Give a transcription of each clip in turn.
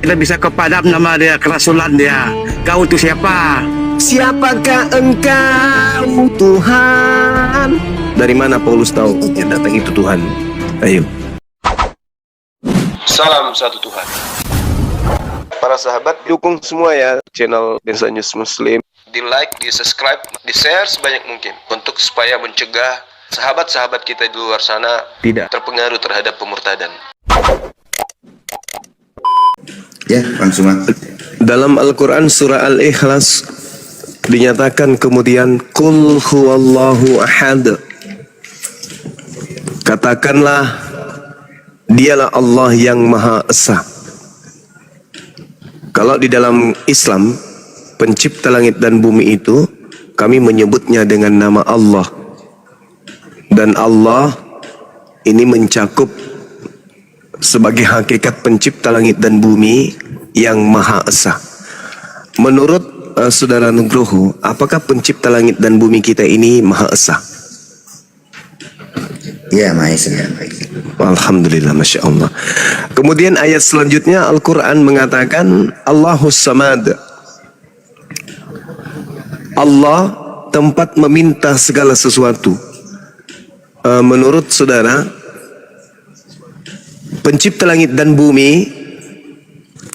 Kita bisa kepadam nama dia, kerasulan dia. Kau itu siapa? Siapakah engkau Tuhan? Dari mana Paulus tahu yang datang itu Tuhan? Ayo. Salam satu Tuhan. Para sahabat, dukung semua ya channel Densa News Muslim. Di like, di subscribe, di share sebanyak mungkin untuk supaya mencegah sahabat-sahabat kita di luar sana tidak terpengaruh terhadap pemurtadan. Ya, Bang Suma. Dalam Al-Quran surah Al-Ikhlas dinyatakan kemudian Qul huwallahu ahad. Katakanlah dialah Allah yang Maha Esa. Kalau di dalam Islam pencipta langit dan bumi itu kami menyebutnya dengan nama Allah. Dan Allah ini mencakup sebagai hakikat pencipta langit dan bumi yang Maha Esa. Menurut Saudara Nugroho, apakah pencipta langit dan bumi kita ini Maha Esa? Ya, Maha Esa. Alhamdulillah, Masya Allah. Kemudian ayat selanjutnya Al-Quran mengatakan Allahus Samad. Allah tempat meminta segala sesuatu. Menurut saudara, pencipta langit dan bumi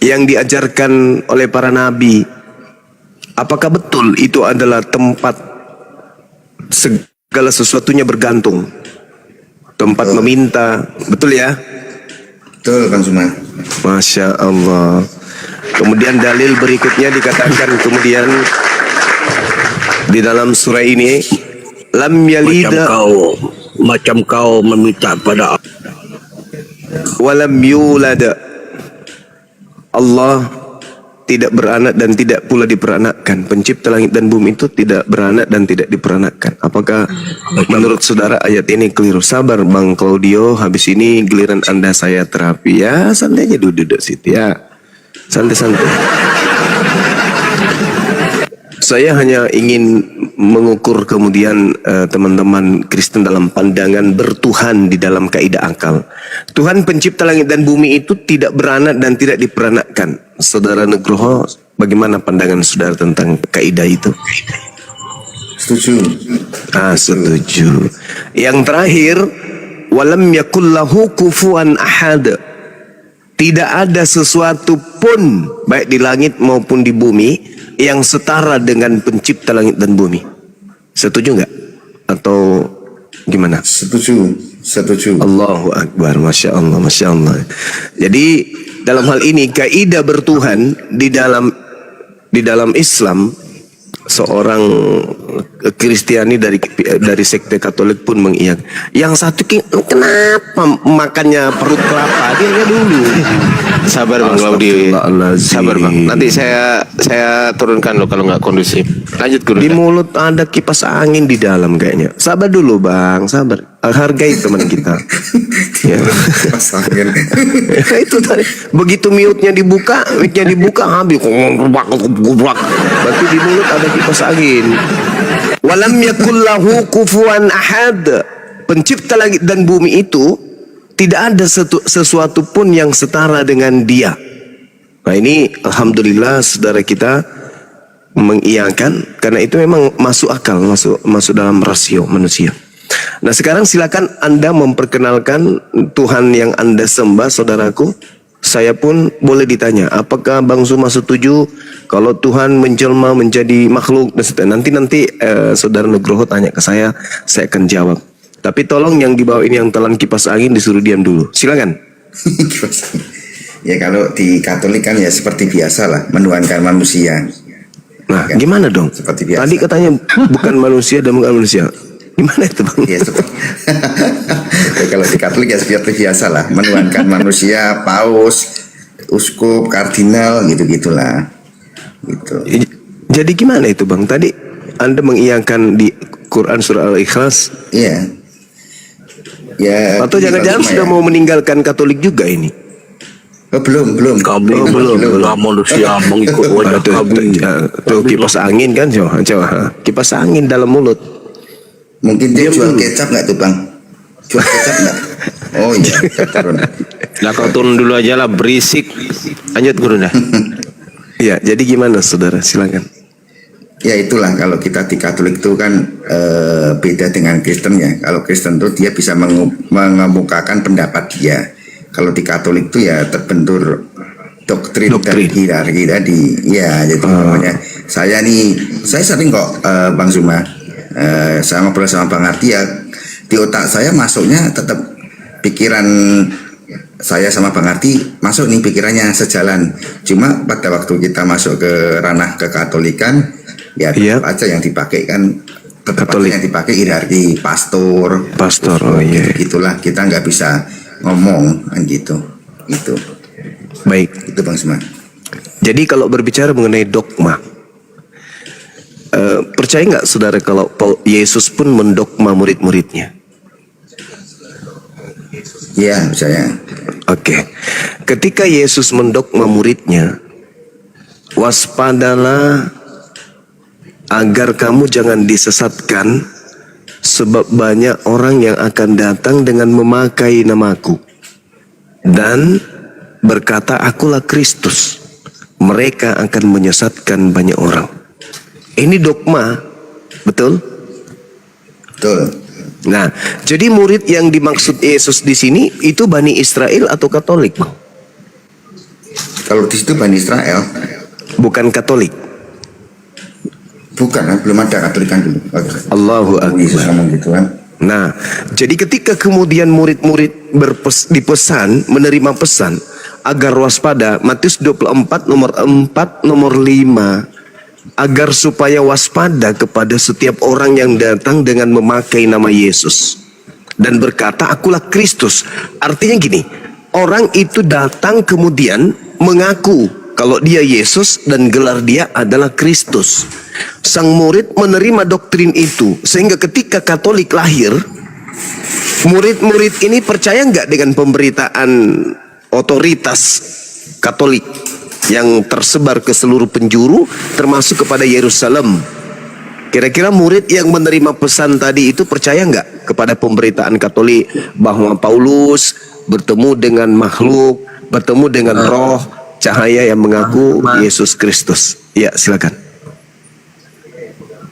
yang diajarkan oleh para nabi, apakah betul itu adalah tempat segala sesuatunya bergantung? Tempat meminta, betul ya? Betul, Bang Suma. Masya Allah. Kemudian dalil berikutnya dikatakan kemudian di dalam surah ini, lam yalida Macam kau meminta pada walam yulad. Allah tidak beranak dan tidak pula diperanakkan. Pencipta langit dan bumi itu tidak beranak dan tidak diperanakkan. Apakah menurut saudara ayat ini keliru? Sabar Bang Claudio, habis ini giliran Anda saya terapi ya. Santai aja duduk situ ya. Santai-santai. Saya hanya ingin mengukur kemudian teman-teman Kristen dalam pandangan bertuhan di dalam kaidah akal. Tuhan pencipta langit dan bumi itu tidak beranak dan tidak diperanakkan. Saudara Nugroho, bagaimana pandangan saudara tentang kaidah itu? Setuju. Setuju. Yang terakhir, walam yakullahu kufuwan ahad. Tidak ada sesuatu pun baik di langit maupun di bumi yang setara dengan pencipta langit dan bumi. Setuju nggak? Atau gimana? Setuju. Allahu Akbar, Masya Allah, Masya Allah. Jadi dalam hal ini kaidah bertuhan di dalam Islam, seorang Kristiani dari sekte Katolik pun mengiyakan. Yang satu kenapa makannya perut kelapa? Dia dulu. Sabar Bang Claudio. Sabar Bang. Nanti saya turunkan lo kalau nggak kondusif. Lanjut guru. Di mulut ada kipas angin di dalam kayaknya. Sabar dulu Bang, sabar. Hargai teman kita. Ya. Kipas angin. Itu tadi. Begitu mic-nya dibuka habis. Berarti di mulut ada kipas angin. Walam yakul lahu kufuwan ahad. Pencipta langit dan bumi itu tidak ada sesuatu pun yang setara dengan dia. Nah ini alhamdulillah saudara kita mengiyakan, karena itu memang masuk akal, masuk dalam rasio manusia. Nah sekarang silakan Anda memperkenalkan Tuhan yang Anda sembah, saudaraku. Saya pun boleh ditanya, apakah Bang Suma setuju kalau Tuhan menjelma menjadi makhluk dan seterusnya. Nanti saudara Nugroho tanya ke saya akan jawab. Tapi tolong yang di bawah ini yang telan kipas angin disuruh diam dulu. Silakan. Ya kalau di Katolik kan ya seperti biasa lah, menuhankan manusia. Nah, kan? Gimana dong? Seperti biasa. Tadi katanya bukan manusia dan bukan manusia. Gimana itu Bang? Ya, ya, kalau di Katolik ya seperti biasa lah, menuhankan manusia, paus, uskup, kardinal, gitu-gitulah. Gitu. Jadi gimana itu Bang? Tadi Anda mengiyakan di Quran surah Al-Ikhlas. Iya. Ya. Atau jangan-jangan sudah mau meninggalkan Katolik juga ini? Oh, belum. belum manusia mengikut wajah kami. Tuh kipas angin kan, coba kipas angin dalam mulut. Mungkin dia jual kecap nggak tuh Bang? Jual kecap nggak? Oh iya, turun. Lah kau turun dulu aja lah, berisik. Lanjut guru dah. Ya, jadi gimana saudara? Silakan. Ya itulah, kalau kita di Katolik itu kan beda dengan Kristen ya. Kalau Kristen itu dia bisa mengemukakan pendapat dia. Kalau di Katolik itu ya terbentur doktrin. Dan hierarki tadi. Ya, jadi namanya saya sering kok Bang Zuma sama ngobrol sama Bang Arti ya, di otak saya masuknya tetap pikiran saya sama Bang Arti masuk nih pikirannya sejalan. Cuma pada waktu kita masuk ke ranah kekatolikan ya tetap aja yang dipakai kan tetap aja yang dipakai hierarki pastor. Oh iya. Itulah, kita nggak bisa ngomong kan gitu. Itu. Baik. Itu Bang Zuma. Jadi kalau berbicara mengenai dogma, percaya nggak saudara kalau Yesus pun mendogma murid-muridnya? Ya, percaya. Oke. Ketika Yesus mendogma muridnya, waspadalah agar kamu jangan disesatkan, sebab banyak orang yang akan datang dengan memakai namaku dan berkata, akulah Kristus. Mereka akan menyesatkan banyak orang. Ini dogma, betul? Betul. Nah, jadi murid yang dimaksud Yesus di sini itu Bani Israel atau Katolik, Bang? Kalau di situ Bani Israel, bukan Katolik. bukan, belum ada Katolikan dulu. Allahu Yesus Akbar. ngomong gitu kan. Nah, jadi ketika kemudian murid-murid dipesan, menerima pesan agar waspada, Matius 24 nomor 4 nomor 5, agar supaya waspada kepada setiap orang yang datang dengan memakai nama Yesus dan berkata, akulah Kristus. Artinya gini, orang itu datang kemudian mengaku kalau dia Yesus dan gelar dia adalah Kristus. Sang murid menerima doktrin itu, sehingga ketika Katolik lahir, murid-murid ini percaya nggak dengan pemberitaan otoritas Katolik yang tersebar ke seluruh penjuru, termasuk kepada Yerusalem? Kira-kira murid yang menerima pesan tadi itu percaya nggak kepada pemberitaan Katolik bahwa Paulus bertemu dengan makhluk, bertemu dengan roh cahaya yang mengaku Yesus Kristus? Ya, silakan.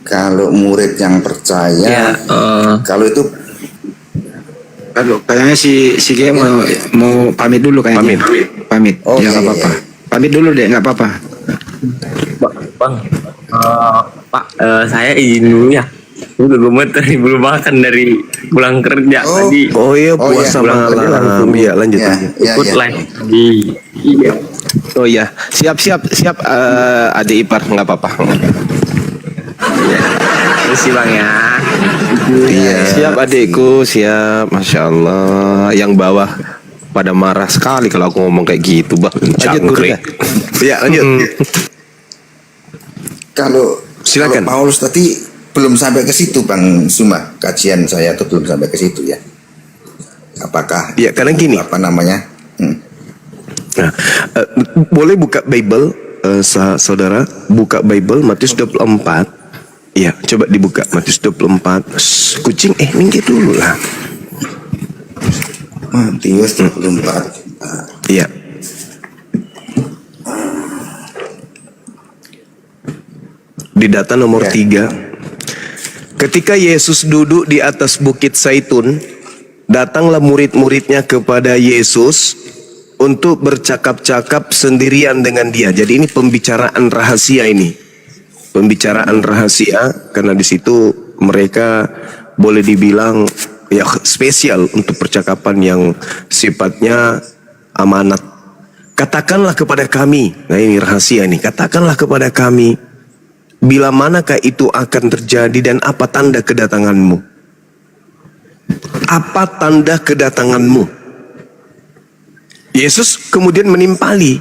Kalau murid yang percaya, kalau itu Aduh, kayaknya si G mau pamit dulu kayaknya. Pamit. Oh, Ya iya, nggak apa-apa. iya. Pamit dulu deh, nggak apa-apa. Bang, Pak, saya izin dulu ya. Udah gemeter nih, belum makan dari pulang kerja Oh. tadi. Oh iya, Oh, puasa iya. malam. Iya, lanjut. ya, ya, Ikut ya. live di iya. Oh iya, siap adik ipar, nggak apa-apa. Terus Bang ya. Iya, siap adikku, siap. Masya Allah, yang bawah pada marah sekali kalau aku ngomong kayak gitu, Bang. Lanjut, Guru. Iya, lanjut. Kalau Silakan. kalau Paulus tadi belum sampai ke situ Bang Zuma, kajian saya tuh belum sampai ke situ ya. Apakah Ya, karena gini. apa namanya? Nah, boleh buka Bible, saudara, buka Bible Matius 24. Iya, coba dibuka Matius 24. Kucing, minggir dulu lah. Matius 24. Iya. Di data nomor 3. Ketika Yesus duduk di atas bukit Zaitun, datanglah murid-muridnya kepada Yesus untuk bercakap-cakap sendirian dengan dia. Jadi ini pembicaraan rahasia ini. Pembicaraan rahasia, karena di situ mereka boleh dibilang ya spesial untuk percakapan yang sifatnya amanat. Katakanlah kepada kami, nah ini rahasia ini, katakanlah kepada kami, bila manakah itu akan terjadi dan apa tanda kedatanganmu? Apa tanda kedatanganmu? Yesus kemudian menimpali,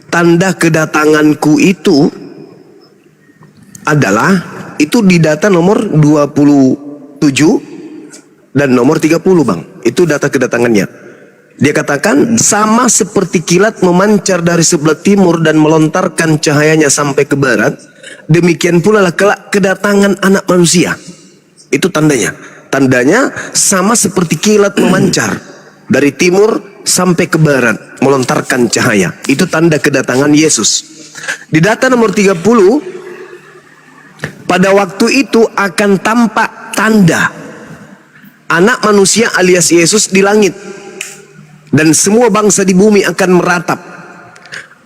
tanda kedatanganku itu adalah, itu di data nomor 27 dan nomor 30 Bang. Itu data kedatangannya. Dia katakan sama seperti kilat memancar dari sebelah timur dan melontarkan cahayanya sampai ke barat, demikian pula lah kelak kedatangan anak manusia. Itu tandanya. Tandanya sama seperti kilat memancar dari timur sampai ke barat, melontarkan cahaya. Itu tanda kedatangan Yesus. Di data nomor 30, pada waktu itu akan tampak tanda anak manusia alias Yesus di langit, dan semua bangsa di bumi akan meratap,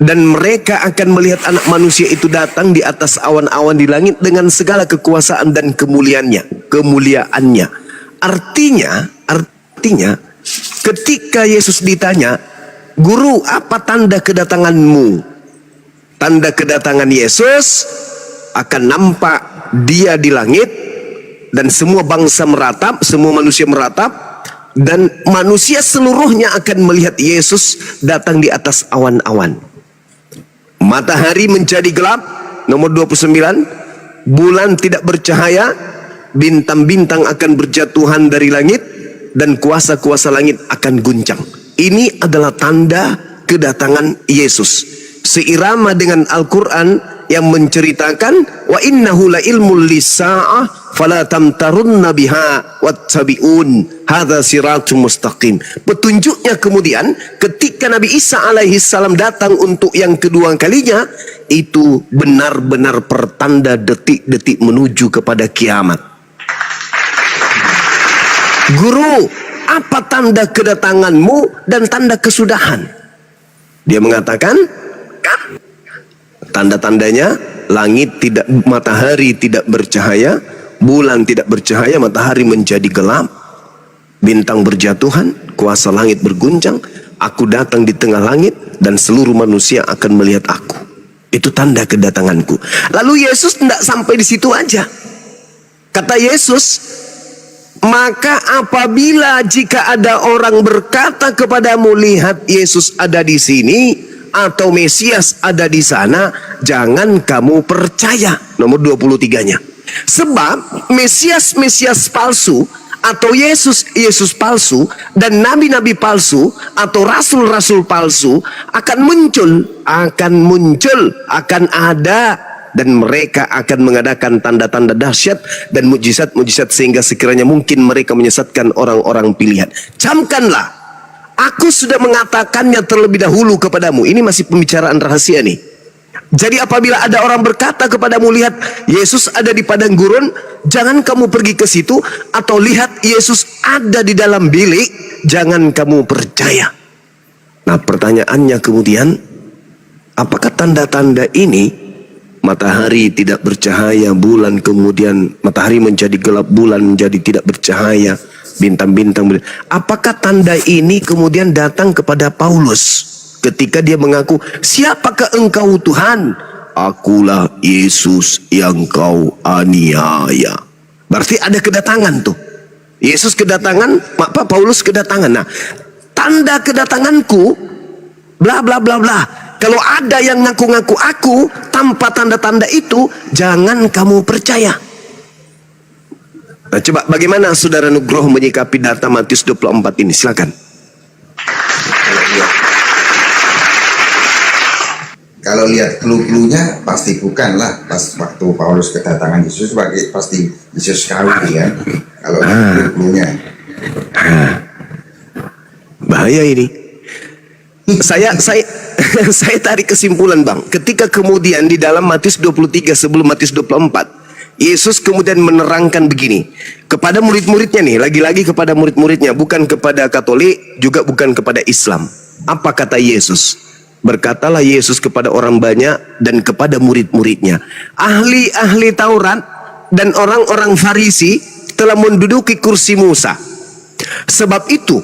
dan mereka akan melihat anak manusia itu datang di atas awan-awan di langit dengan segala kekuasaan dan kemuliaannya. Artinya ketika Yesus ditanya, "Guru, apa tanda kedatanganmu?" Tanda kedatangan Yesus akan nampak dia di langit, dan semua bangsa meratap, semua manusia meratap, dan manusia seluruhnya akan melihat Yesus datang di atas awan-awan. Matahari menjadi gelap, nomor 29, bulan tidak bercahaya, bintang-bintang akan berjatuhan dari langit, dan kuasa-kuasa langit akan guncang. Ini adalah tanda kedatangan Yesus, seirama dengan Al-Quran yang menceritakan, wa innahu la ilmul lisa'ah fala tamtarunna biha wattabi'un hadza siratum mustaqim. Petunjuknya kemudian ketika Nabi Isa alaihi salam datang untuk yang kedua kalinya, itu benar-benar pertanda detik-detik menuju kepada kiamat. Guru, apa tanda kedatanganmu dan tanda kesudahan? Dia mengatakan, tanda-tandanya langit tidak, matahari tidak bercahaya, bulan tidak bercahaya, matahari menjadi gelap, bintang berjatuhan, kuasa langit berguncang, aku datang di tengah langit dan seluruh manusia akan melihat aku. Itu tanda kedatanganku. Lalu Yesus tidak sampai di situ aja. Kata Yesus, maka apabila jika ada orang berkata kepadamu, lihat Yesus ada di sini, atau Mesias ada di sana, jangan kamu percaya. Nomor 23-nya. Sebab Mesias palsu, atau Yesus palsu, dan nabi-nabi palsu, atau rasul-rasul palsu akan muncul, akan ada, dan mereka akan mengadakan tanda-tanda dahsyat dan mujizat-mujizat sehingga sekiranya mungkin mereka menyesatkan orang-orang pilihan. Camkanlah, aku sudah mengatakannya terlebih dahulu kepadamu. Ini masih pembicaraan rahasia nih. Jadi apabila ada orang berkata kepadamu, lihat Yesus ada di padang gurun, jangan kamu pergi ke situ, atau lihat Yesus ada di dalam bilik, jangan kamu percaya. Nah, pertanyaannya kemudian, apakah tanda-tanda ini, matahari tidak bercahaya, bulan kemudian matahari menjadi gelap, bulan menjadi tidak bercahaya, bintang-bintang, apakah tanda ini kemudian datang kepada Paulus ketika dia mengaku, siapakah engkau Tuhan? Akulah Yesus yang kau aniaya. Berarti ada kedatangan tuh. Yesus kedatangan, Paulus kedatangan. Nah, tanda kedatanganku, bla bla bla bla. Kalau ada yang ngaku-ngaku aku tanpa tanda-tanda itu, jangan kamu percaya. Nah, coba bagaimana Saudara Nugroho menyikapi data Matius 24 ini? Silakan. Kalau lihat clue-cluenya pasti bukan lah. Pas waktu Paulus kedatangan Yesus, pasti Yesus kawin kan. Kalau clue-cluenya. Bahaya ini. Saya tarik kesimpulan, Bang. Ketika kemudian di dalam Matius 23 sebelum Matius 24, Yesus kemudian menerangkan begini kepada murid-muridnya nih, lagi-lagi kepada murid-muridnya, bukan kepada Katolik, juga bukan kepada Islam. Apa kata Yesus? Berkatalah Yesus kepada orang banyak dan kepada murid-muridnya, ahli-ahli Taurat dan orang-orang Farisi telah menduduki kursi Musa. Sebab itu,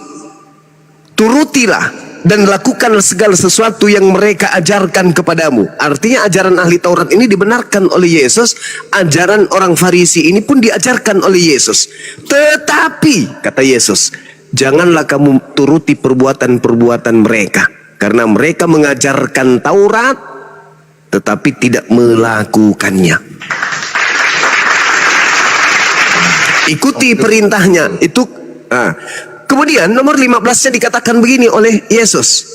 turutilah dan lakukan segala sesuatu yang mereka ajarkan kepadamu. Artinya ajaran ahli Taurat ini dibenarkan oleh Yesus, ajaran orang Farisi ini pun diajarkan oleh Yesus. Tetapi, kata Yesus, janganlah kamu turuti perbuatan-perbuatan mereka, karena mereka mengajarkan Taurat tetapi tidak melakukannya. Ikuti perintahnya. Itu kemudian nomor 15-nya dikatakan begini oleh Yesus.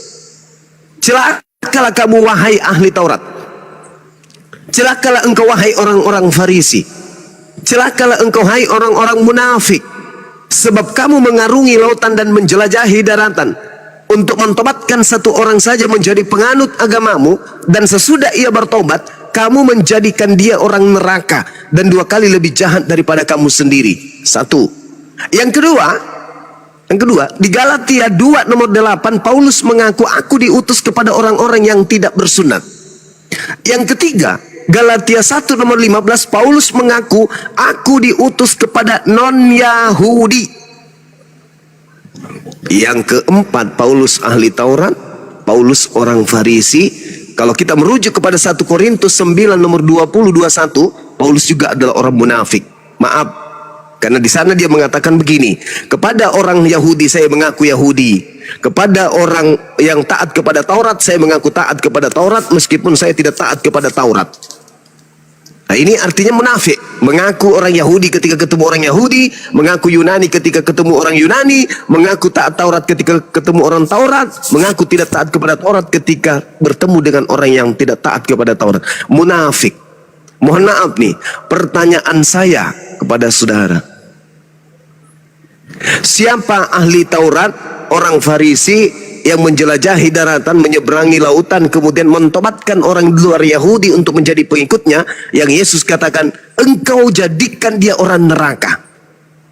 Celakalah kamu wahai ahli Taurat. Celakalah engkau wahai orang-orang Farisi. Celakalah engkau hai orang-orang munafik. Sebab kamu mengarungi lautan dan menjelajahi daratan untuk mentobatkan satu orang saja menjadi penganut agamamu, dan sesudah ia bertobat kamu menjadikan dia orang neraka dan 2 kali lebih jahat daripada kamu sendiri. Satu. Yang kedua, di Galatia 2 nomor 8 Paulus mengaku, aku diutus kepada orang-orang yang tidak bersunat. Yang ketiga, Galatia 1 nomor 15 Paulus mengaku, aku diutus kepada non-Yahudi. Yang keempat, Paulus ahli Taurat, Paulus orang Farisi. Kalau kita merujuk kepada 1 Korintus 9 nomor 20-21, Paulus juga adalah orang munafik. Maaf, karena di sana dia mengatakan begini, kepada orang Yahudi saya mengaku Yahudi, kepada orang yang taat kepada Taurat saya mengaku taat kepada Taurat meskipun saya tidak taat kepada Taurat. Nah, ini artinya munafik, mengaku orang Yahudi ketika ketemu orang Yahudi, mengaku Yunani ketika ketemu orang Yunani, mengaku taat Taurat ketika ketemu orang Taurat, mengaku tidak taat kepada Taurat ketika bertemu dengan orang yang tidak taat kepada Taurat. Munafik. Mohon maaf nih, pertanyaan saya kepada saudara, siapa ahli Taurat, orang Farisi yang menjelajahi daratan, menyeberangi lautan, kemudian mentobatkan orang di luar Yahudi untuk menjadi pengikutnya, yang Yesus katakan, engkau jadikan dia orang neraka.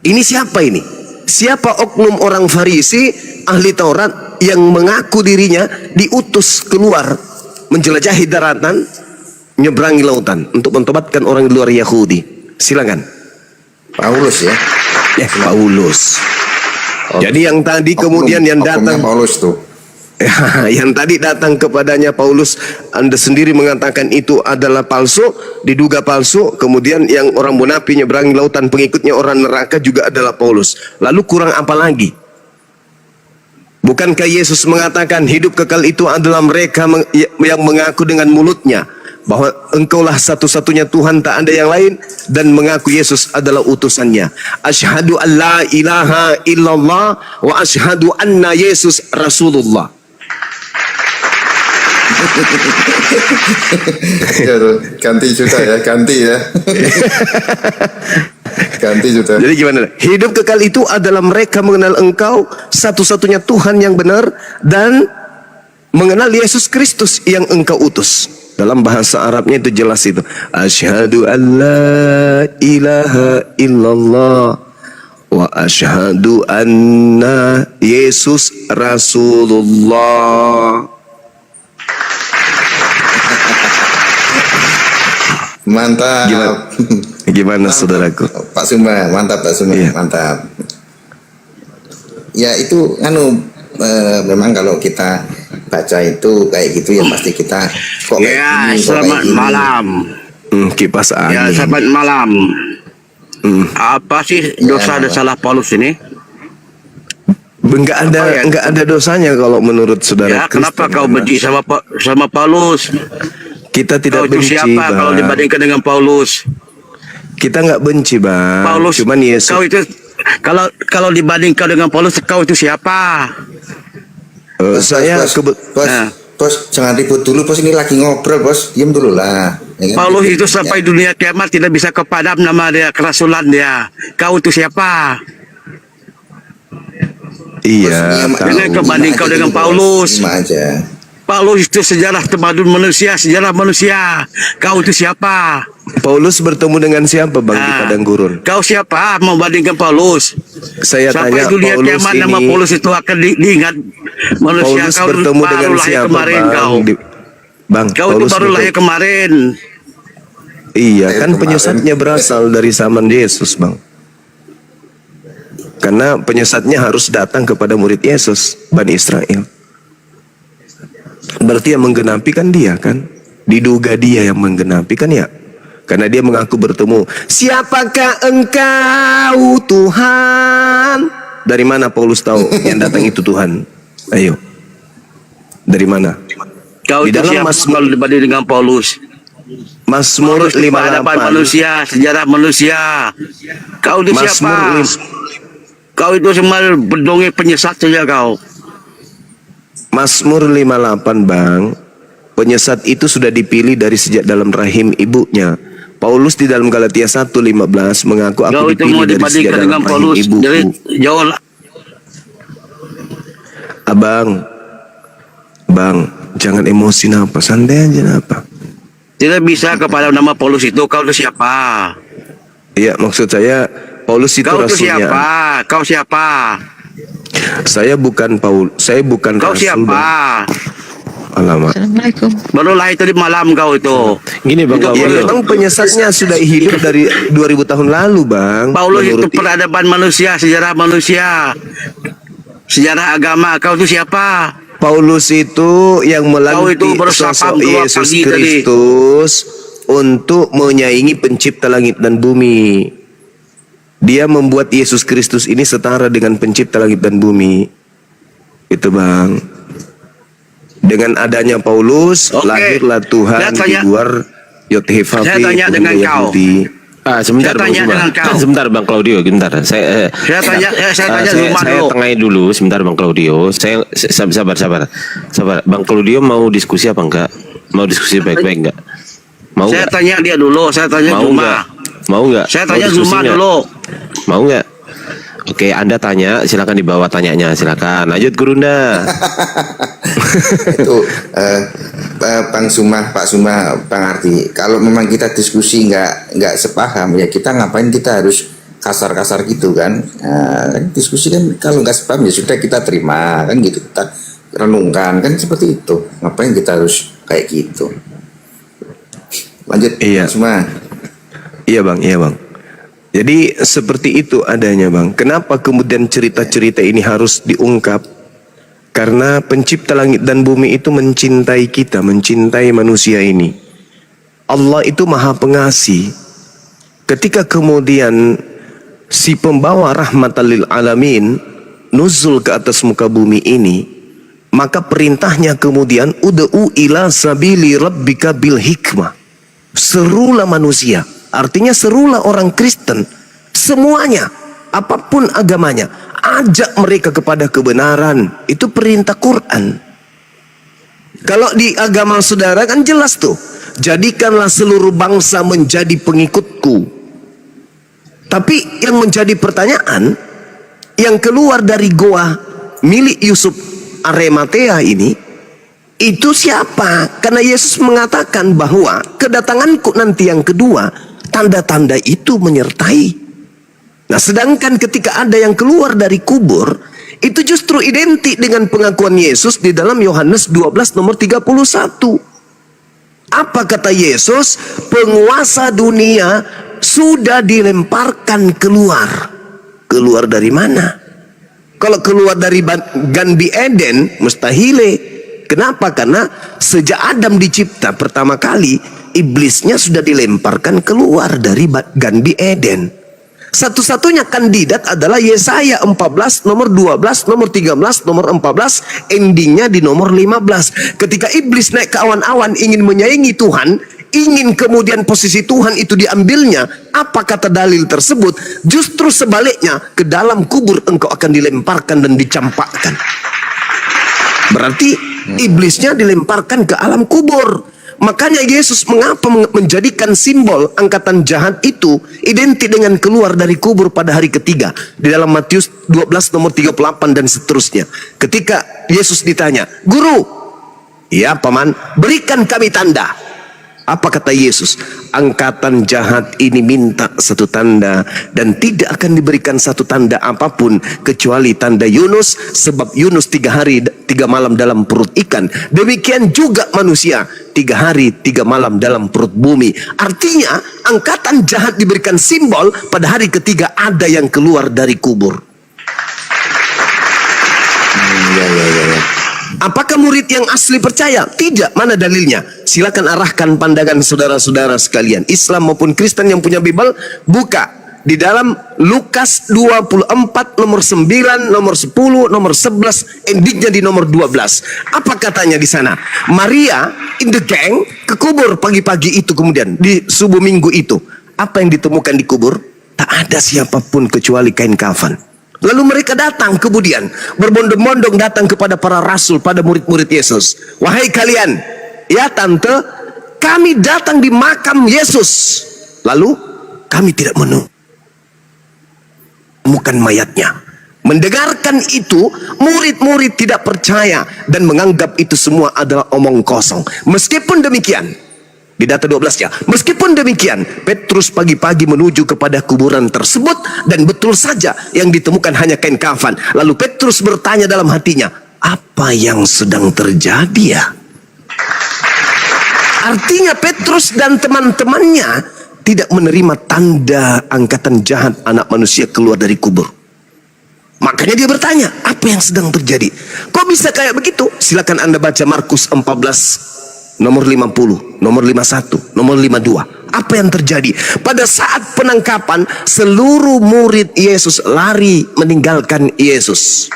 Ini siapa ini? Siapa oknum orang Farisi, ahli Taurat, yang mengaku dirinya diutus keluar, menjelajahi daratan, menyeberangi lautan, untuk mentobatkan orang di luar Yahudi? Silakan. Paulus ya. Ya, Paulus. Jadi yang tadi kemudian yang datang Paulus tuh. yang tadi datang kepadanya Paulus, Anda sendiri mengatakan itu adalah palsu, diduga palsu. Kemudian yang orang munafik nyeberangi lautan pengikutnya orang neraka juga adalah Paulus. Lalu kurang apa lagi? Bukankah Yesus mengatakan hidup kekal itu adalah mereka yang mengaku dengan mulutnya bahwa engkaulah satu-satunya Tuhan, tak ada yang lain, dan mengaku Yesus adalah utusannya. Asyhadu an la ilaha illallah wa asyhadu anna Yesus Rasulullah. Ganti juta ya, ganti ya. Ganti juta. Jadi gimana? Hidup kekal itu adalah mereka mengenal engkau satu-satunya Tuhan yang benar dan mengenal Yesus Kristus yang engkau utus. Dalam bahasa Arabnya itu jelas itu. Asyhadu an la ilaha illallah wa asyhadu anna Yesus Rasulullah. Mantap. Gimana saudaraku? Pak Suma, mantap Pak Suma, Iya. mantap. Ya itu memang kalau kita baca itu kayak gitu ya pasti kita kok kayak Ya, gini, kok selamat kayak gini. malam. Kipas Ya, angin. selamat malam. Apa sih dosa dan salah Paulus ini? Enggak ada, Apa ya? enggak ada dosanya kalau menurut saudara Ya, kenapa Kristen. kau benci sama Paulus? Kita tidak Kau itu benci, siapa Bang. kalau dibandingkan dengan Paulus? Kita nggak benci, Bang. Paulus, Cuman Yesus. kau itu kalau dibandingkan dengan Paulus, kau itu siapa? Saya bos, Nah. bos, jangan ribut dulu bos, ini lagi ngobrol bos, diam dulu lah. Ya kan? Paulus itu Ya. sampai dunia kiamat tidak bisa kepadam nama dia, kerasulan dia. Kau itu siapa? Iya, Bos, tahu. Jangan kebanding kau dengan Bos. Paulus. Terima aja. Paulus itu sejarah tamadun manusia, sejarah manusia. Kau itu siapa? Paulus bertemu dengan siapa, Bang, di Nah, padang gurun? Kau siapa membandingkan Paulus? Saya Sampai tanya, dunia Paulus kiamat ini, nama Paulus itu akan diingat manusia. Paulus Kau bertemu baru dengan lahir siapa, kemarin, Bang? kau. Bang, Kau itu Paulus baru lahir bertemu- kemarin. Iya, Lahir kan kemarin. penyesatnya berasal dari zaman Yesus, Bang. Karena penyesatnya harus datang kepada murid Yesus, Bani Israel. Berarti yang menggenapi kan dia kan? Diduga dia yang menggenapi kan ya? Karena dia mengaku bertemu. Siapakah engkau Tuhan? Dari mana Paulus tahu yang datang itu Tuhan? Ayo. Dari mana? Kau Di itu dalam siapa Mazmur- kalau dibanding dengan Paulus? Mazmur Paulus itu peradaban 58. manusia, sejarah manusia. Kau itu Mazmur siapa? lim- Kau itu cuma berdongeng penyesat saja kau. Mazmur 58, Bang. Penyesat itu sudah dipilih dari sejak dalam rahim ibunya. Paulus di dalam Galatia 1:15 mengaku Kau aku itu mau dipilih dari sejak dibandingkan dalam dengan rahim Paulus. ibuku. Jadi jauh lah. Bang, jangan emosi napa, santai aja napa. Tidak bisa kepada nama Paulus itu. Kau itu siapa? Iya, maksud saya Paulus itu Kau itu rasulnya. siapa? Kau siapa? Saya bukan saya bukan Kau rasul. siapa? Bang. Alamak. Assalamualaikum. Baru lahir tadi malam kau itu. Gini Bang Itu Ya Claudio. memang penyesatnya sudah hidup dari 2000 tahun lalu, Bang. Paulus itu Menurut peradaban manusia, sejarah manusia, sejarah agama. Kau itu siapa? Paulus itu yang Kau melantik itu baru sosok sapam keluar Yesus pagi tadi. Kristus untuk menyaingi pencipta langit dan bumi. Dia membuat Yesus Kristus ini setara dengan pencipta langit dan bumi. Itu, Bang. Dengan adanya Paulus, Oke. lahirlah Tuhan Saya di tanya- luar Yothefafe. Saya tanya dengan kau. Sebentar Saya Bang tanya Zuma. dengan kau. Sebentar Bang Claudio, sebentar. Saya tanya Zuma saya dulu. tengahin dulu sebentar Bang Claudio. Sabar. Bang Claudio mau diskusi apa enggak? Mau diskusi baik-baik enggak? Mau Saya enggak? tanya dia dulu. Saya tanya Mau Zuma. enggak? Mau enggak? Saya Mau tanya diskusi Zuma enggak? dulu. Mau enggak? Oke, Anda tanya, silakan dibawa tanyanya, silakan. Lanjut Gurunda. Itu Bang Suma, Pak Suma, Bang Arti. Kalau memang kita diskusi nggak sepaham, ya kita ngapain kita harus kasar-kasar gitu kan? Diskusi kan kalau nggak sepaham ya sudah kita terima kan gitu, kita renungkan kan seperti itu. Ngapain kita harus kayak gitu? Lanjut, Iya. Bang Suma. Iya, Bang. Jadi seperti itu adanya, Bang. Kenapa kemudian cerita-cerita ini harus diungkap? Karena pencipta langit dan bumi itu mencintai kita, mencintai manusia ini. Allah itu maha pengasih. Ketika kemudian si pembawa rahmatan lil alamin nuzul ke atas muka bumi ini, maka perintahnya kemudian ud'u ila sabili rabbika bil hikmah. Serulah manusia. Artinya serulah orang Kristen. Semuanya, apapun agamanya, ajak mereka kepada kebenaran. Itu perintah Quran. Kalau di agama saudara kan jelas tuh. Jadikanlah seluruh bangsa menjadi pengikutku. Tapi yang menjadi pertanyaan, yang keluar dari goa milik Yusuf Arimatea ini, itu siapa? Karena Yesus mengatakan bahwa kedatanganku nanti yang kedua, tanda-tanda itu menyertai. Nah, sedangkan ketika ada yang keluar dari kubur, itu justru identik dengan pengakuan Yesus di dalam Yohanes 12 nomor 31. Apa kata Yesus? Penguasa dunia sudah dilemparkan keluar. Keluar dari mana? Kalau keluar dari Ganbi Eden, mustahile. Kenapa? Karena sejak Adam dicipta pertama kali, iblisnya sudah dilemparkan keluar dari Ganbi Eden. Satu-satunya kandidat adalah Yesaya 14, nomor 12, nomor 13, nomor 14, endingnya di nomor 15. Ketika iblis naik ke awan-awan ingin menyaingi Tuhan, ingin kemudian posisi Tuhan itu diambilnya, apa kata dalil tersebut? Justru sebaliknya, ke dalam kubur engkau akan dilemparkan dan dicampakkan. Berarti iblisnya dilemparkan ke alam kubur. Makanya Yesus mengapa menjadikan simbol angkatan jahat itu identik dengan keluar dari kubur pada hari ketiga. Di dalam Matius 12 nomor 38 dan seterusnya. Ketika Yesus ditanya, "Guru, ya paman, berikan kami tanda." Apa kata Yesus? Angkatan jahat ini minta satu tanda, dan tidak akan diberikan satu tanda apapun kecuali tanda Yunus, sebab Yunus 3 hari 3 malam dalam perut ikan. Demikian juga manusia 3 hari 3 malam dalam perut bumi. Artinya angkatan jahat diberikan simbol pada hari ketiga ada yang keluar dari kubur. Apakah murid yang asli percaya? Tidak. Mana dalilnya? Silakan arahkan pandangan saudara-saudara sekalian, Islam maupun Kristen yang punya Bible, buka di dalam Lukas 24 nomor 9, nomor 10, nomor 11, endingnya di nomor 12. Apa katanya di sana? Maria in the gang ke kubur pagi-pagi itu, kemudian di subuh minggu itu. Apa yang ditemukan di kubur? Tak ada siapapun kecuali kain kafan. Lalu mereka datang kemudian berbondong-bondong datang kepada para rasul, pada murid-murid Yesus. "Wahai kalian, ya tante, kami datang di makam Yesus. Lalu kami tidak menemukan mayatnya. Mendengarkan itu, murid-murid tidak percaya dan menganggap itu semua adalah omong kosong. Meskipun demikian, di data 12 ya, meskipun demikian, Petrus pagi-pagi menuju kepada kuburan tersebut dan betul saja yang ditemukan hanya kain kafan. Lalu Petrus bertanya dalam hatinya, apa yang sedang terjadi ya? Artinya Petrus dan teman-temannya tidak menerima tanda angkatan jahat anak manusia keluar dari kubur. Makanya dia bertanya, apa yang sedang terjadi? Kok bisa kayak begitu? Silakan Anda baca Markus 14 nomor 50, nomor 51, nomor 52. Apa yang terjadi? Pada saat penangkapan, seluruh murid Yesus lari meninggalkan Yesus.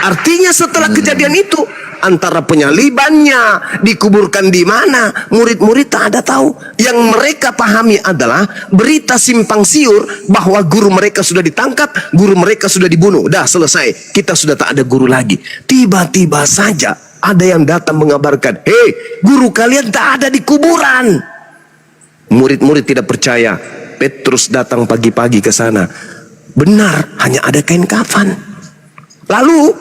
Artinya setelah kejadian itu, antara penyalibannya, dikuburkan di mana, murid-murid tak ada tahu. Yang mereka pahami adalah berita simpang siur bahwa guru mereka sudah ditangkap, guru mereka sudah dibunuh. Dah selesai, kita sudah tak ada guru lagi. Tiba-tiba saja ada yang datang mengabarkan, hei, guru kalian tak ada di kuburan. Murid-murid tidak percaya. Petrus datang pagi-pagi ke sana. Benar, hanya ada kain kafan. Lalu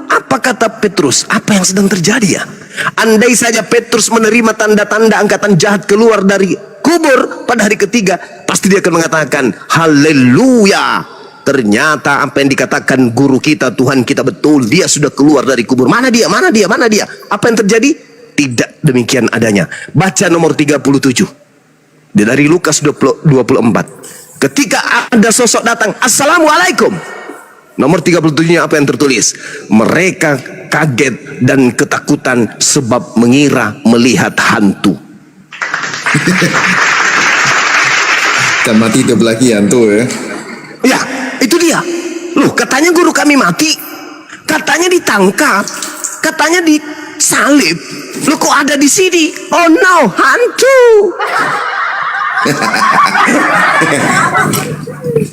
apa kata Petrus? Apa yang sedang terjadi ya? Andai saja Petrus menerima tanda-tanda angkatan jahat keluar dari kubur pada hari ketiga, pasti dia akan mengatakan, haleluya. Ternyata apa yang dikatakan guru kita, Tuhan kita betul. Dia sudah keluar dari kubur. Mana dia? Mana dia? Mana dia? Apa yang terjadi? Tidak demikian adanya. Baca nomor 37. Dari Lukas 24. Ketika ada sosok datang, Assalamualaikum. Nomor 37-nya apa yang tertulis? Mereka kaget dan ketakutan sebab mengira melihat hantu. Dan mati itu lagi hantu ya. Ya, itu dia. Loh, katanya guru kami mati. Katanya ditangkap. Katanya disalib. Loh, kok ada di sini? Oh no, hantu.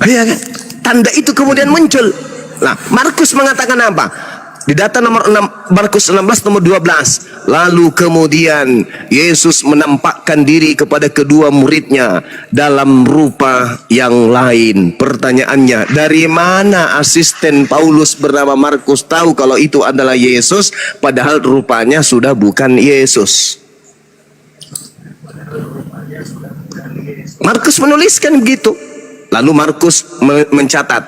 Ya kan? Tanda itu kemudian muncul. Nah, Markus mengatakan apa? Di data nomor 6, Markus 16 nomor 12. Lalu kemudian Yesus menampakkan diri kepada kedua muridnya dalam rupa yang lain. Pertanyaannya, dari mana asisten Paulus bernama Markus tahu kalau itu adalah Yesus, padahal rupanya sudah bukan Yesus? Markus menuliskan begitu. Lalu Markus mencatat,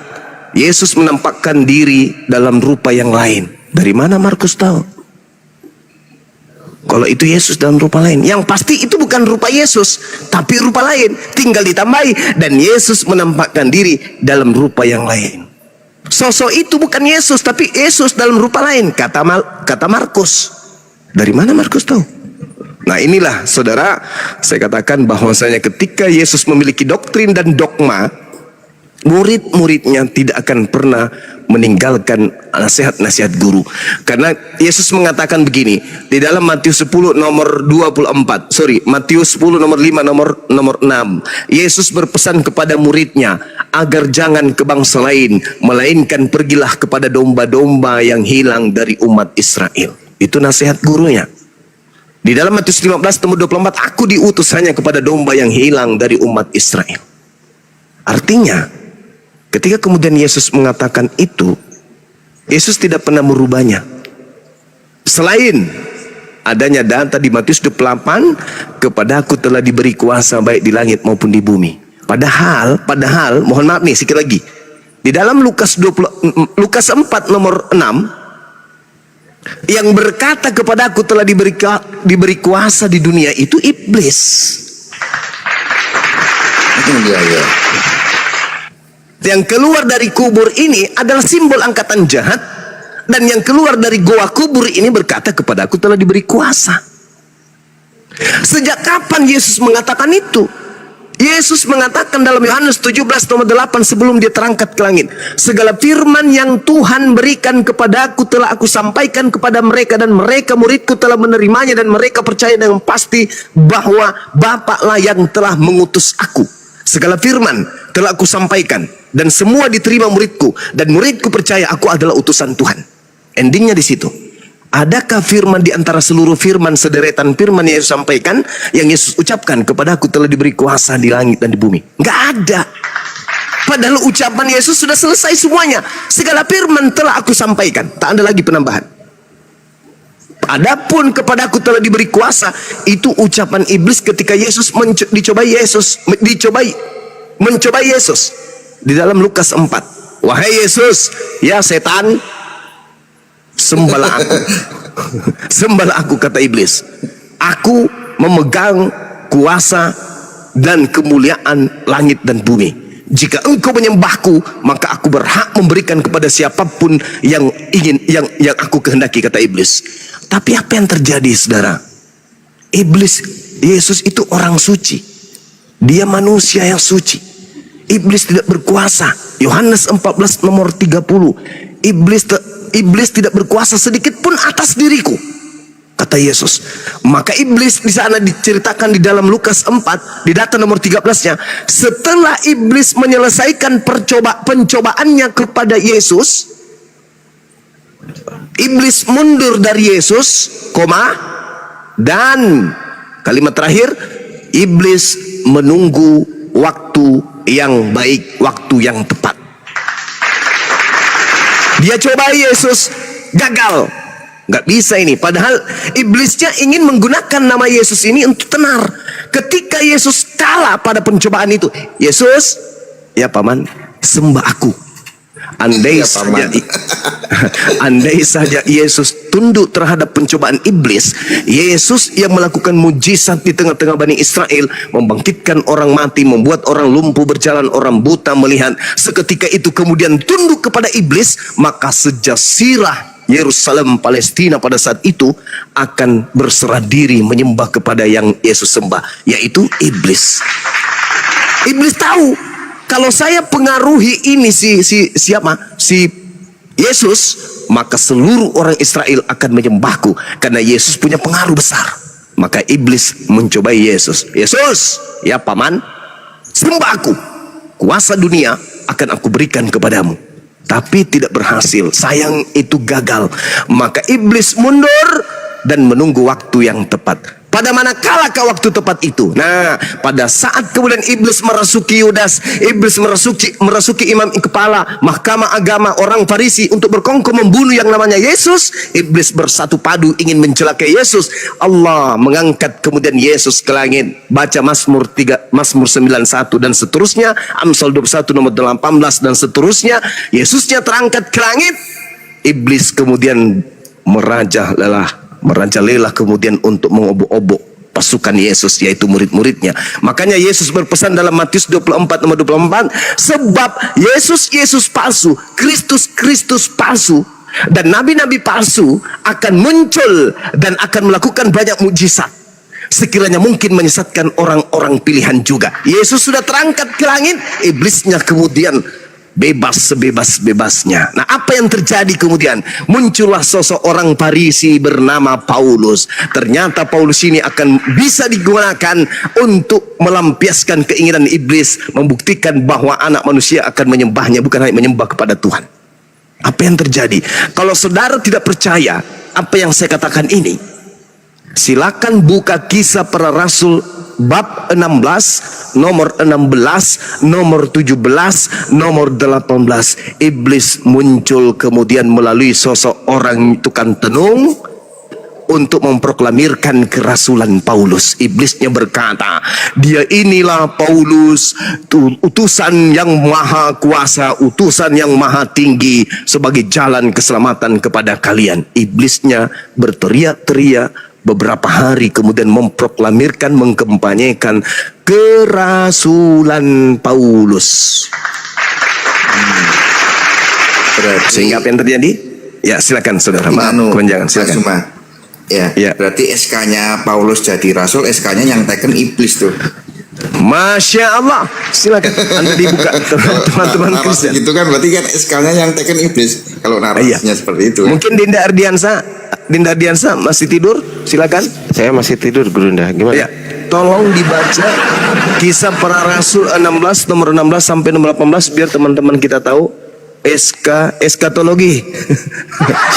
Yesus menampakkan diri dalam rupa yang lain. Dari mana Markus tahu kalau itu Yesus dalam rupa lain? Yang pasti itu bukan rupa Yesus, tapi rupa lain. Tinggal ditambahi, dan Yesus menampakkan diri dalam rupa yang lain. Sosok itu bukan Yesus, tapi Yesus dalam rupa lain, kata Markus. Dari mana Markus tahu? Nah, inilah saudara, saya katakan bahwasanya ketika Yesus memiliki doktrin dan dogma, murid-muridnya tidak akan pernah meninggalkan nasihat-nasihat guru. Karena Yesus mengatakan begini di dalam Matius 10 nomor 24. Matius 10 nomor 5 nomor 6. Yesus berpesan kepada muridnya agar jangan ke bangsa lain, melainkan pergilah kepada domba-domba yang hilang dari umat Israel. Itu nasihat gurunya. Di dalam Matius 15 nomor 24, aku diutus hanya kepada domba yang hilang dari umat Israel. Artinya, ketika kemudian Yesus mengatakan itu, Yesus tidak pernah merubahnya. Selain adanya data di Matius 28, kepada aku telah diberi kuasa baik di langit maupun di bumi. Padahal, mohon maaf nih sekali lagi. Di dalam Lukas 4 nomor 6, yang berkata kepada aku telah diberi kuasa di dunia itu iblis. Iya. Yang keluar dari kubur ini adalah simbol angkatan jahat, dan yang keluar dari goa kubur ini berkata kepada aku telah diberi kuasa. Sejak kapan Yesus mengatakan itu? Yesus mengatakan dalam Yohanes 17 nomor 8 sebelum dia terangkat ke langit, segala firman yang Tuhan berikan kepada aku telah aku sampaikan kepada mereka, dan mereka muridku telah menerimanya, dan mereka percaya dengan pasti bahwa Bapaklah yang telah mengutus aku. Segala firman telah aku sampaikan, dan semua diterima muridku, dan muridku percaya aku adalah utusan Tuhan. Endingnya di situ. Adakah firman di antara seluruh firman, sederetan firman yang Yesus sampaikan, yang Yesus ucapkan, kepadaku telah diberi kuasa di langit dan di bumi? Nggak ada. Padahal ucapan Yesus sudah selesai semuanya. Segala firman telah aku sampaikan. Tak ada lagi penambahan. Adapun kepadaku telah diberi kuasa, itu ucapan iblis ketika Yesus mencobai Yesus di dalam Lukas 4. Wahai Yesus, ya setan, sembahlah aku. Sembahlah aku, kata iblis. Aku memegang kuasa dan kemuliaan langit dan bumi. Jika engkau menyembahku, maka aku berhak memberikan kepada siapapun yang aku kehendaki, kata iblis. Tapi apa yang terjadi, saudara? Yesus itu orang suci. Dia manusia yang suci. Iblis tidak berkuasa. Yohanes 14 nomor 30. Iblis tidak berkuasa sedikit pun atas diriku, kata Yesus. Maka iblis di sana diceritakan di dalam Lukas 4 di data nomor 13-nya, setelah iblis menyelesaikan pencobaannya kepada Yesus, iblis mundur dari Yesus, dan kalimat terakhir, iblis menunggu waktu yang baik, waktu yang tepat. Dia coba Yesus, gagal. Nggak bisa ini. Padahal iblisnya ingin menggunakan nama Yesus ini untuk tenar. Ketika Yesus kalah pada pencobaan itu, Yesus, ya paman, sembah aku. Andai saja Yesus tunduk terhadap pencobaan iblis, Yesus yang melakukan mujizat di tengah-tengah Bani Israel, membangkitkan orang mati, membuat orang lumpuh berjalan, orang buta melihat, seketika itu kemudian tunduk kepada iblis, maka sejazirah Yerusalem, Palestina pada saat itu akan berserah diri menyembah kepada yang Yesus sembah, yaitu iblis. Iblis tahu kalau saya pengaruhi ini si Yesus, maka seluruh orang Israel akan menyembahku karena Yesus punya pengaruh besar. Maka iblis mencobai Yesus. Yesus, ya paman, sembah aku. Kuasa dunia akan aku berikan kepadamu. Tapi tidak berhasil. Sayang, itu gagal. Maka iblis mundur dan menunggu waktu yang tepat. Pada manakala waktu tepat itu? Nah, pada saat kemudian iblis merasuki Yudas, iblis merasuki imam kepala mahkamah agama, orang Farisi, untuk berkongkol membunuh yang namanya Yesus, iblis bersatu padu ingin mencelakai Yesus. Allah mengangkat kemudian Yesus ke langit. Baca Mazmur 91 dan seterusnya, Amsal 21 nomor 18 dan seterusnya. Yesusnya terangkat ke langit, iblis kemudian merajalela kemudian untuk mengobok-obok pasukan Yesus, yaitu murid-muridnya. Makanya Yesus berpesan dalam Matius 24 nomor 24, sebab Yesus palsu, Kristus palsu, dan nabi-nabi palsu akan muncul dan akan melakukan banyak mujizat, sekiranya mungkin menyesatkan orang-orang pilihan juga. Yesus sudah terangkat ke langit, iblisnya kemudian bebas sebebas-bebasnya. Nah, apa yang terjadi kemudian? Muncullah sosok orang Farisi bernama Paulus. Ternyata Paulus ini akan bisa digunakan untuk melampiaskan keinginan iblis, membuktikan bahwa anak manusia akan menyembahnya, bukan hanya menyembah kepada Tuhan. Apa yang terjadi? Kalau saudara tidak percaya apa yang saya katakan ini, silakan buka Kisah Para Rasul bab 16, nomor 16, nomor 17, nomor 18. Iblis muncul kemudian melalui sosok orang tukang tenung untuk memproklamirkan kerasulan Paulus. Iblisnya berkata, dia inilah Paulus, utusan yang maha kuasa, utusan yang maha tinggi, sebagai jalan keselamatan kepada kalian. Iblisnya berteriak-teriak beberapa hari kemudian memproklamirkan, mengkampanyekan kerasulan Paulus. Sehingga apa yang terjadi? Ya, silakan saudara. Maaf, kepanjangan, silakan. Ya, berarti SK-nya Paulus jadi rasul, SK-nya yang teken iblis tuh. Masya Allah, silakan Anda dibuka teman-teman Kristen. Gitu kan, berarti kan SK-nya yang teken iblis. Kalau narasinya seperti itu. Mungkin Dinda Ardiansa masih tidur, silakan. Saya masih tidur, Gurunda. Gimana? Ya, tolong dibaca Kisah Para Rasul 16 nomor 16 sampai nomor 18 biar teman-teman kita tahu eskatologi.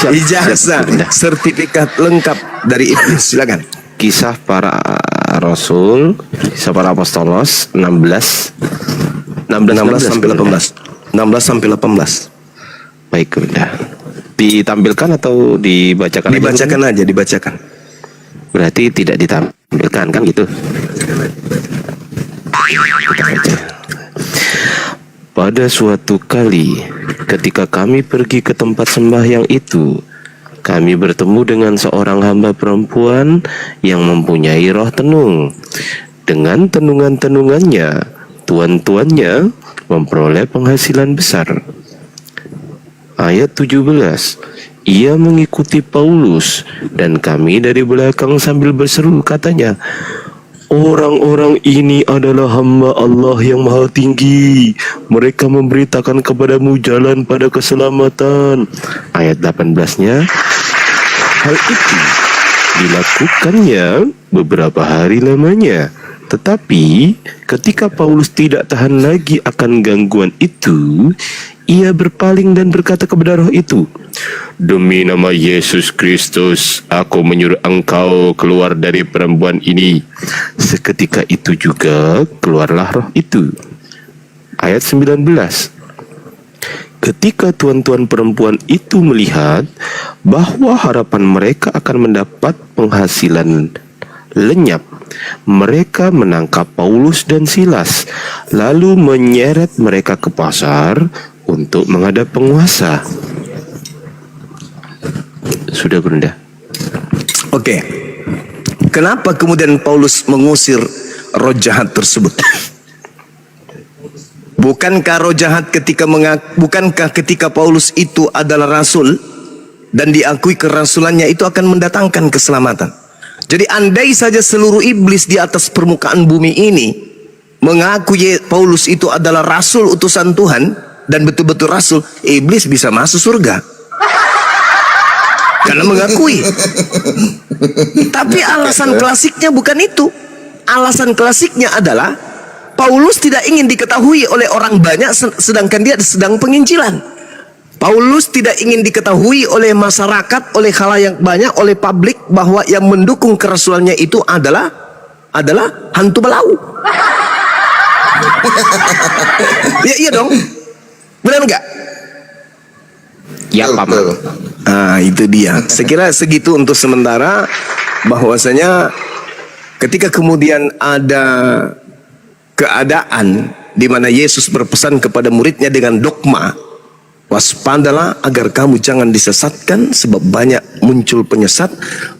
Ijazah, sertifikat lengkap dari iblis. Silakan. Kisah para Rasul, Kisah para Apostolos 16 sampai 18. 16 sampai 18. Baik, Bunda. Ditampilkan atau dibacakan? Dibacakan aja, dibacakan. Berarti tidak ditampilkan kan gitu. Pada suatu kali ketika kami pergi ke tempat sembahyang itu, kami bertemu dengan seorang hamba perempuan yang mempunyai roh tenung. Dengan tenungan-tenungannya, tuan-tuannya memperoleh penghasilan besar. Ayat 17. Ia mengikuti Paulus dan kami dari belakang sambil berseru, katanya, orang-orang ini adalah hamba Allah yang maha tinggi. Mereka memberitakan kepadamu jalan pada keselamatan. Ayat 18-nya. Hal itu dilakukannya beberapa hari lamanya. Tetapi ketika Paulus tidak tahan lagi akan gangguan itu, ia berpaling dan berkata kepada roh itu, demi nama Yesus Kristus, aku menyuruh engkau keluar dari perempuan ini. Seketika itu juga keluarlah roh itu. Ayat 19. Ketika tuan-tuan perempuan itu melihat bahwa harapan mereka akan mendapat penghasilan lenyap, mereka menangkap Paulus dan Silas, lalu menyeret mereka ke pasar untuk menghadap penguasa. Sudah, Bunda. Oke. Kenapa kemudian Paulus mengusir roh jahat tersebut? Bukankah roh jahat bukankah ketika Paulus itu adalah rasul dan diakui kerasulannya itu akan mendatangkan keselamatan? Jadi andai saja seluruh iblis di atas permukaan bumi ini mengakui Paulus itu adalah rasul utusan Tuhan dan betul-betul rasul, iblis bisa masuk surga. Karena mengakui. Tapi alasan klasiknya bukan itu. Alasan klasiknya adalah Paulus tidak ingin diketahui oleh orang banyak sedangkan dia sedang penginjilan. Paulus tidak ingin diketahui oleh masyarakat, oleh khalayak banyak, oleh publik bahwa yang mendukung kerasulannya itu adalah hantu belau. Ya iya dong. Benar enggak? Ya, Paman. Ah, itu dia. Sekira segitu untuk sementara, bahwasanya ketika kemudian ada keadaan di mana Yesus berpesan kepada muridnya dengan dogma, waspadalah agar kamu jangan disesatkan, sebab banyak muncul penyesat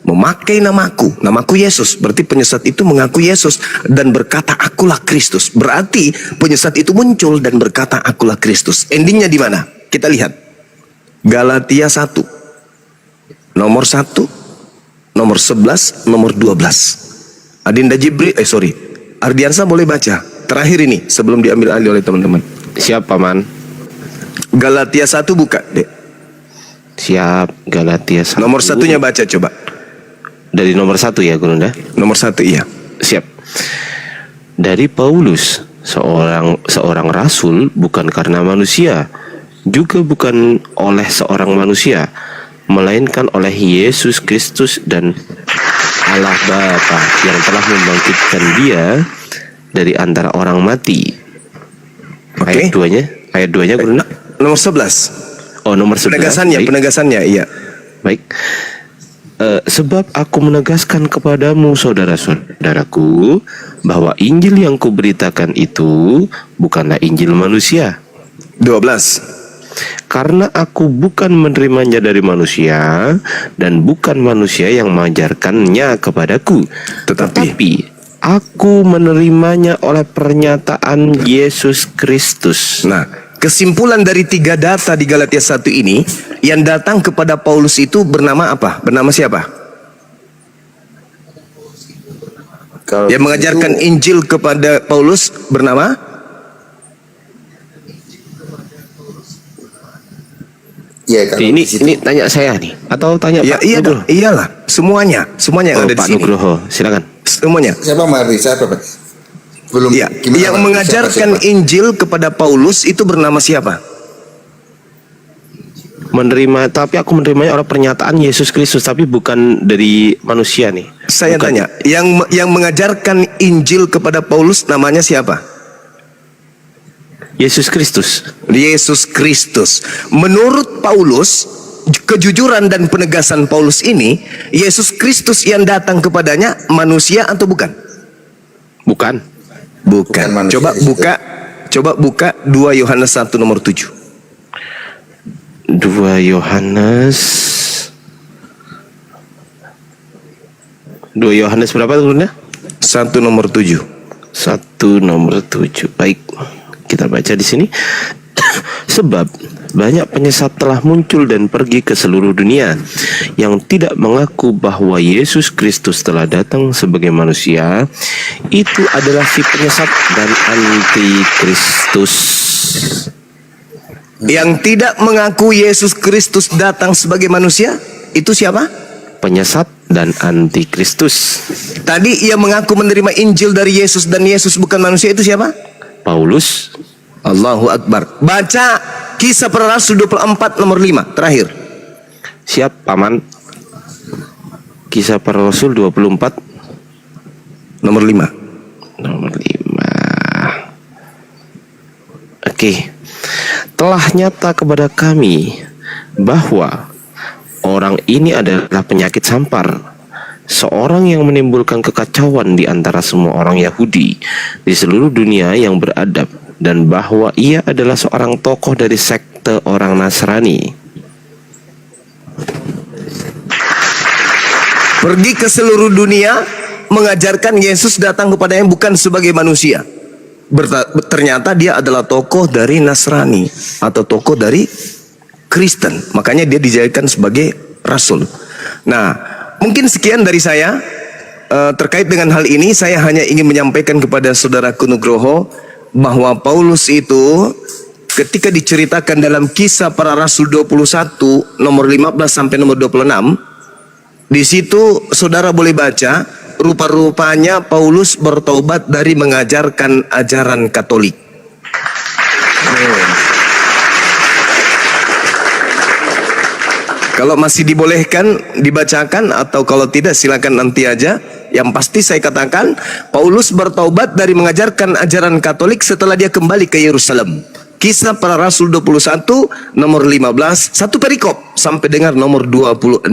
memakai namaku Yesus. Berarti penyesat itu mengaku Yesus dan berkata akulah Kristus. Berarti penyesat itu muncul dan berkata akulah Kristus. Endingnya di mana? Kita lihat Galatia 1 nomor 1, nomor 11, nomor 12. Adinda Jibril, Ardiansa boleh baca terakhir ini sebelum diambil alih oleh teman-teman. Siap, Paman. Galatia 1 buka, Dek. Siap, Galatia 1. Nomor satunya baca coba. Dari nomor 1 ya, Gurunda? Nomor 1 iya. Siap. Dari Paulus, seorang rasul, bukan karena manusia, juga bukan oleh seorang manusia, melainkan oleh Yesus Kristus dan Allah Bapa yang telah membangkitkan dia dari antara orang mati. Oke. Ayat 2-nya Gurunda? Nomor 11. Oh, nomor 11. Penegasannya iya. Baik. Sebab aku menegaskan kepadamu, saudara-saudaraku, bahwa Injil yang kuberitakan itu bukanlah Injil manusia. 12. Karena aku bukan menerimanya dari manusia, dan bukan manusia yang mengajarkannya kepadaku, tetapi aku menerimanya oleh pernyataan Yesus Kristus. Nah, kesimpulan dari 3 data di Galatia 1 ini, yang datang kepada Paulus itu bernama apa? Bernama siapa? Yang mengajarkan Injil kepada Paulus bernama? Ya, Ini tanya saya nih atau tanya Ya, Pak Nugroho? iyalah, semuanya yang ada di Pak sini. Nugroho, silakan. Semuanya. siapa Mari? Siapa Pak? Belum. Iya, Gimana, yang Pak? mengajarkan Siapa? Injil kepada Paulus itu bernama siapa? Tapi aku menerimanya oleh pernyataan Yesus Kristus, tapi bukan dari manusia nih. Saya Bukan. tanya, yang mengajarkan Injil kepada Paulus namanya siapa? Yesus Kristus. Yesus Kristus. Menurut Paulus, kejujuran dan penegasan Paulus ini, Yesus Kristus yang datang kepadanya manusia atau bukan? Bukan. Bukan. manusia Coba buka 2 Yohanes 1 nomor 7. 2 Yohanes berapa turunnya? 1 nomor 7. 1 nomor 7. Baik, kita baca di sini. Sebab banyak penyesat telah muncul dan pergi ke seluruh dunia yang tidak mengaku bahwa Yesus Kristus telah datang sebagai manusia. Itu adalah si penyesat dan antikristus. Yang tidak mengaku Yesus Kristus datang sebagai manusia, itu siapa? Penyesat dan antikristus. Tadi ia mengaku menerima Injil dari Yesus dan Yesus bukan manusia, itu siapa? Paulus. Allahu Akbar. Baca Kisah Para Rasul 24 nomor 5 terakhir. Siap, Paman. Kisah Para Rasul 24 Nomor 5. nomor 5. Oke. Telah nyata kepada kami bahwa orang ini adalah penyakit sampar, seorang yang menimbulkan kekacauan di antara semua orang Yahudi di seluruh dunia yang beradab, dan bahwa ia adalah seorang tokoh dari sekte orang Nasrani. Pergi ke seluruh dunia mengajarkan Yesus datang kepadanya bukan sebagai manusia. Ternyata dia adalah tokoh dari Nasrani atau tokoh dari Kristen. Makanya dia dijadikan sebagai rasul. Nah, mungkin sekian dari saya. Terkait dengan hal ini, saya hanya ingin menyampaikan kepada saudaraku Nugroho bahwa Paulus itu ketika diceritakan dalam Kisah Para Rasul 21 nomor 15 sampai nomor 26, di situ saudara boleh baca, rupa-rupanya Paulus bertobat dari mengajarkan ajaran Katolik. Kalau masih dibolehkan dibacakan, atau kalau tidak silakan nanti aja. Yang pasti saya katakan, Paulus bertobat dari mengajarkan ajaran Katolik setelah dia kembali ke Yerusalem. Kisah Para Rasul 21 nomor 15, satu perikop sampai dengan nomor 26.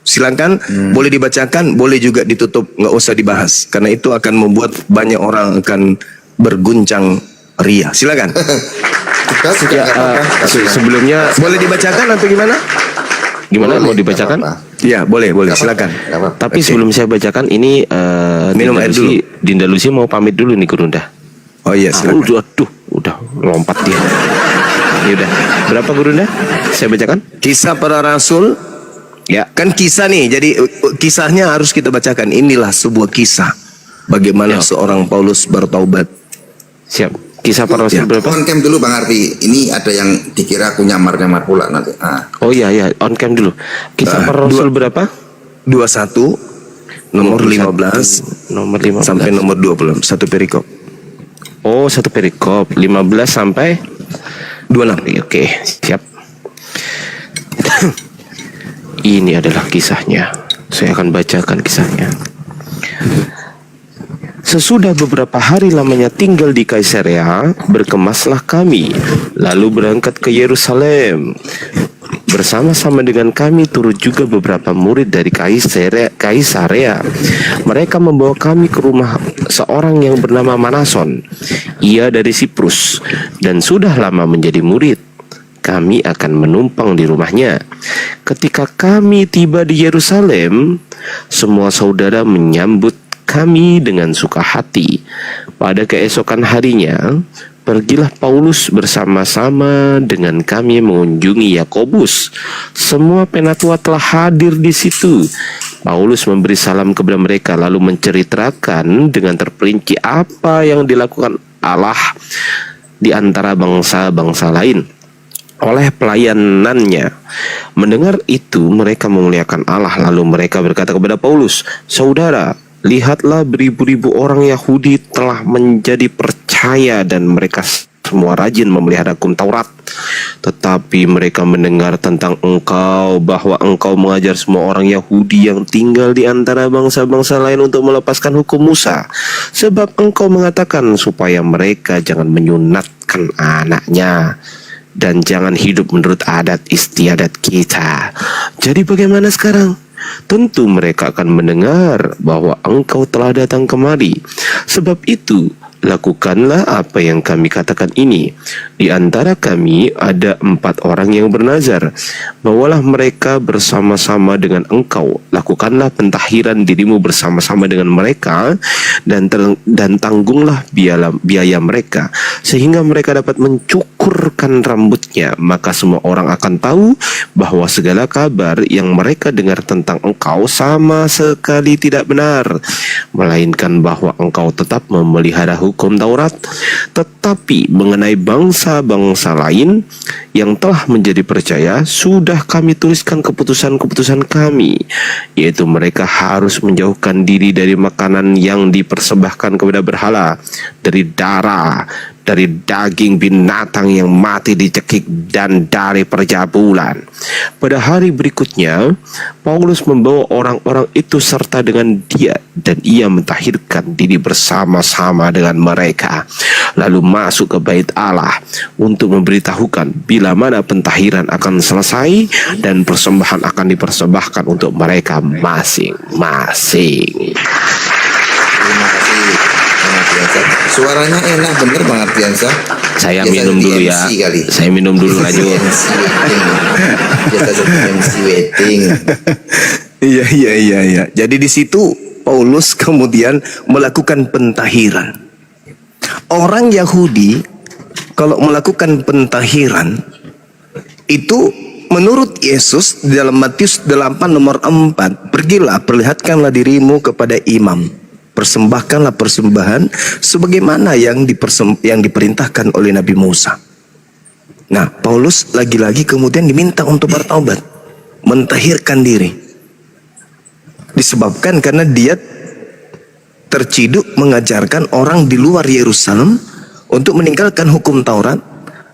Silakan, boleh dibacakan, boleh juga ditutup, nggak usah dibahas, karena itu akan membuat banyak orang akan berguncang ria. Silakan. Kita juga Ya, nggak apa-apa. sebelumnya Boleh dibacakan atau gimana? gimana, Boleh, mau nggak dibacakan? apa-apa. Ya, boleh, Nggak silakan. apa-apa, nggak apa-apa. Tapi Oke. sebelum saya bacakan ini, Minum air dulu. Dinda Lucy mau pamit dulu nih, Gurunda. Oh iya, silakan. Udah lompat dia. Ya udah, berapa Gurunda? Saya bacakan. Kisah Para Rasul, Ya, kan kisah nih, jadi kisahnya harus kita bacakan. Inilah sebuah kisah bagaimana Ya. seorang Paulus bertaubat. siap. Kisah Para Rasul Ya. berapa? On cam dulu Bang Arfi. Ini ada yang dikira aku nyamar-nyamar pula nanti. Oh iya, on cam dulu. Kisah Para Rasul berapa? 21 nomor 15 Nomor 15 sampai nomor 20, satu perikop. Oh, satu perikop 15 sampai 26. Oke, siap. Ini adalah kisahnya. Saya akan bacakan kisahnya. Sesudah beberapa hari lamanya tinggal di Kaisarea, berkemaslah kami, lalu berangkat ke Yerusalem. Bersama-sama dengan kami turut juga beberapa murid dari Kaisarea. Mereka membawa kami ke rumah seorang yang bernama Manason. Ia dari Siprus dan sudah lama menjadi murid. Kami akan menumpang di rumahnya. Ketika kami tiba di Yerusalem, semua saudara menyambut kami dengan suka hati. Pada keesokan harinya, pergilah Paulus bersama-sama dengan kami mengunjungi Yakobus. Semua penatua telah hadir di situ. Paulus memberi salam kepada mereka lalu menceritakan dengan terperinci apa yang dilakukan Allah di antara bangsa-bangsa lain oleh pelayanannya. Mendengar itu mereka memuliakan Allah, lalu mereka berkata kepada Paulus, "Saudara, lihatlah beribu-ribu orang Yahudi telah menjadi percaya dan mereka semua rajin memelihara hukum Taurat. Tetapi mereka mendengar tentang engkau, bahwa engkau mengajar semua orang Yahudi yang tinggal di antara bangsa-bangsa lain untuk melepaskan hukum Musa. Sebab engkau mengatakan supaya mereka jangan menyunatkan anaknya dan jangan hidup menurut adat istiadat kita. Jadi bagaimana sekarang? Tentu mereka akan mendengar bahwa engkau telah datang kemari. Sebab itu, lakukanlah apa yang kami katakan ini. Di antara kami ada 4 orang yang bernazar. Bawalah mereka bersama-sama dengan engkau. Lakukanlah pentahiran dirimu bersama-sama dengan mereka, dan tanggunglah biaya mereka, sehingga mereka dapat mencukurkan rambutnya. Maka semua orang akan tahu bahwa segala kabar yang mereka dengar tentang engkau sama sekali tidak benar, melainkan bahwa engkau tetap memelihara hukum Taurat. Tetapi mengenai bangsa-bangsa lain yang telah menjadi percaya, sudah kami tuliskan keputusan-keputusan kami, yaitu mereka harus menjauhkan diri dari makanan yang dipersembahkan kepada berhala, dari darah, dari daging binatang yang mati dicekik, dan dari perjabulan. Pada hari berikutnya, Paulus membawa orang-orang itu serta dengan dia, dan ia mentahirkan diri bersama-sama dengan mereka, lalu masuk ke bait Allah untuk memberitahukan bila mana pentahiran akan selesai dan persembahan akan dipersembahkan untuk mereka masing-masing. Terima kasih Bang Ardiansa. Suaranya enak bener Bang Ardiansa. Saya Biasa minum jadi dulu ya. MC kali. Saya minum dulu lanjut. MC wedding. Biasa jadi MC wedding. Iya. Jadi di situ Paulus kemudian melakukan pentahiran. Orang Yahudi kalau melakukan pentahiran itu menurut Yesus di dalam Matius 8 nomor 4, pergilah perlihatkanlah dirimu kepada imam, persembahkanlah persembahan sebagaimana yang diperintahkan oleh Nabi Musa. Nah, Paulus lagi-lagi kemudian diminta untuk bertaubat, mentahirkan diri. Disebabkan karena dia terciduk mengajarkan orang di luar Yerusalem untuk meninggalkan hukum Taurat,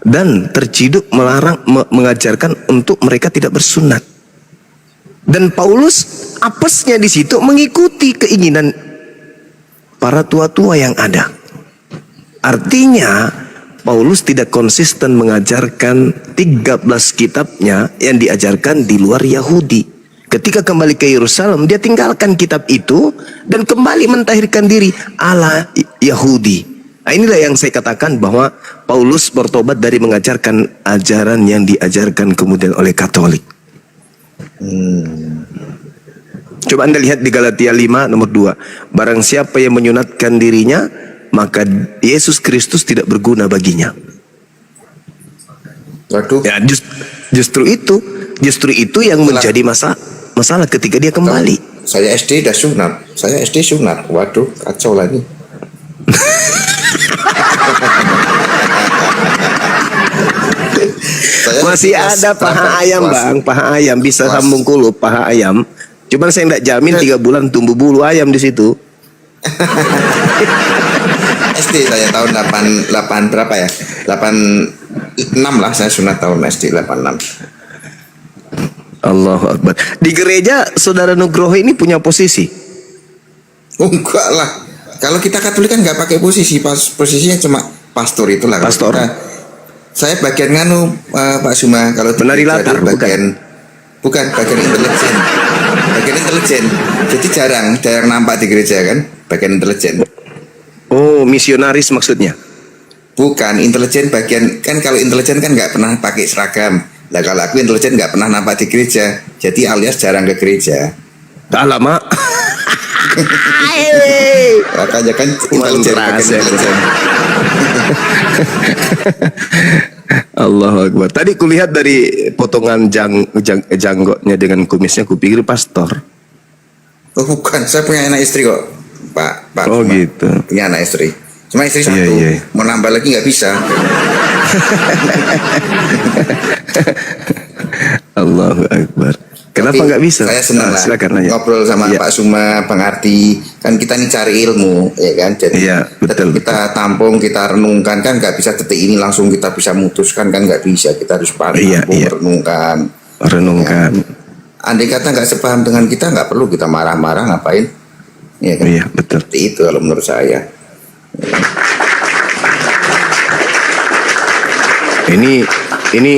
dan terciduk melarang mengajarkan untuk mereka tidak bersunat. Dan Paulus apesnya di situ mengikuti keinginan para tua-tua yang ada. Artinya Paulus tidak konsisten mengajarkan 13 kitabnya yang diajarkan di luar Yahudi. Ketika kembali ke Yerusalem, dia tinggalkan kitab itu dan kembali mentahirkan diri ala Yahudi. Nah, inilah yang saya katakan bahwa Paulus bertobat dari mengajarkan ajaran yang diajarkan kemudian oleh Katolik. Coba Anda lihat di Galatia 5 nomor 2. Barang siapa yang menyunatkan dirinya, maka Yesus Kristus tidak berguna baginya. Waduh. Ya, justru itu yang menjadi masalah ketika dia kembali. Saya SD dah sunat. Saya SD sunat. Waduh, kacau lagi. Masih ada paha ayam Bang, paha ayam bisa sambung kulup, paha ayam. Cuman saya tidak jamin 3 bulan tumbuh bulu ayam di situ. SD saya tahun 8 berapa ya? 86 lah saya sunat tahun SD 86. Allahu Akbar. Di gereja Saudara Nugroho ini punya posisi? Oh, enggak lah. Kalau kita Katolik kan nggak pakai posisi, posisinya cuma pastor itulah. Pastor. Saya bagian Pak Suma. Kalau penari latar bagian bukan bagian intelijen. Bagian intelijen. Jadi jarang nampak di gereja kan, bagian intelijen. Oh, misionaris maksudnya? Bukan, intelijen bagian, kan kalau intelijen kan nggak pernah pakai seragam. Nah kalau aku intelijen nggak pernah nampak di gereja, jadi alias jarang ke gereja. Tak lama. Makanya kan intelijen bagian intelijen. Allahu Akbar. Tadi kulihat dari potongan janggotnya dengan kumisnya, kupikir pastor. Oh bukan, saya punya anak istri kok, Pak. Oh gitu. Punya anak istri. Cuma istri satu, mau nambah lagi nggak bisa. Allahu Akbar. Kenapa Tapi nggak bisa? Saya senang lah Silakan aja. ngobrol sama Iya. Pak Suma, Bang Ardi. Kan kita ini cari ilmu, ya kan. Jadi Iya, betul, kita tampung, kita renungkan kan nggak bisa detik ini langsung kita bisa mutuskan kan nggak bisa. Kita harus Iya, tampung, iya. renungkan. Renungkan. Andai kata nggak sepaham dengan kita nggak perlu kita marah-marah ngapain? Ya kan. Iya, betul. Seperti itu kalau menurut saya. Ini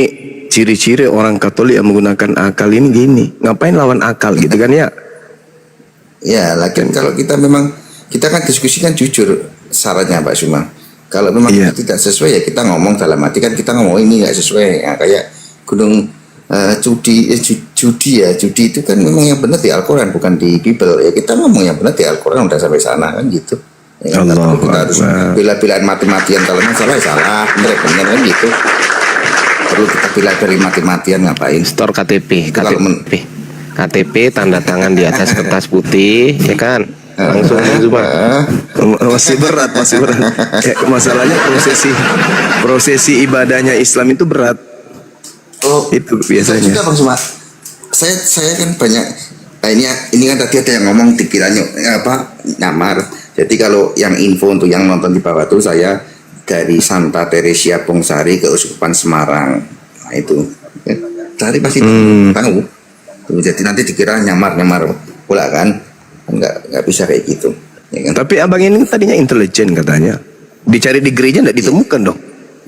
ciri-ciri orang Katolik yang menggunakan akal ini gini. Ngapain lawan akal gitu kan ya? Ya, lagian kalau kita memang kita kan diskusikan jujur sarannya Pak Suma. Kalau memang Iya. itu tidak sesuai ya kita ngomong dalam hati kan kita ngomong ini nggak sesuai ya, kayak gunung judi itu kan memang yang benar di Al-Quran bukan di Bible ya kita ngomong yang benar di Al-Quran udah sampai sana kan gitu. Ya, kan? Allahu Kita harus Akbar. bela-belaan mati-matian kalau memang salah ya salah benar kan gitu. Perlu kita bela dari mati-matian ngapain? Store KTP, Itu kalau men- KTP tanda tangan di atas kertas putih, ya kan? Langsung cuma masih berat. Ya, masalahnya prosesi ibadahnya Islam itu berat. Oh, Itu biasanya. Sudah Bang Suma. Saya kan banyak. Nah, ini kan tadi ada yang ngomong dikiranya apa nyamar. Jadi kalau yang info untuk yang nonton di bawah tuh saya dari Santa Teresia Pongsari ke Uskupan Semarang. Nah itu. Tadi pasti tahu. Tuh, jadi nanti dikira nyamar pula kan. Nggak bisa kayak gitu. Ya kan? Tapi abang ini tadinya intelijen katanya. Dicari di gereja nggak ditemukan dong.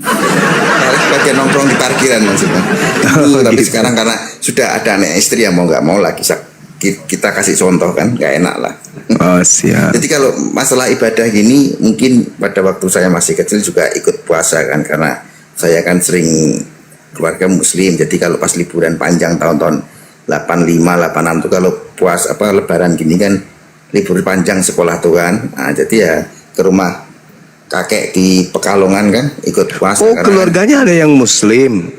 Harus pakai nongkrong di parkiran maksudnya. Tapi gitu. sekarang karena sudah ada anak istri yang mau nggak mau lagi kita kasih contoh kan nggak enak lah. Oh siap. Jadi kalau masalah ibadah gini mungkin pada waktu saya masih kecil juga ikut puasa kan karena saya kan sering keluarga muslim. Jadi kalau pas liburan panjang tahun-tahun 85, 86 tuh kalau puasa lebaran gini kan libur panjang sekolah tuh kan. Nah, jadi ya ke rumah kakek di Pekalongan kan ikut puasa. Oh karena keluarganya ada yang muslim.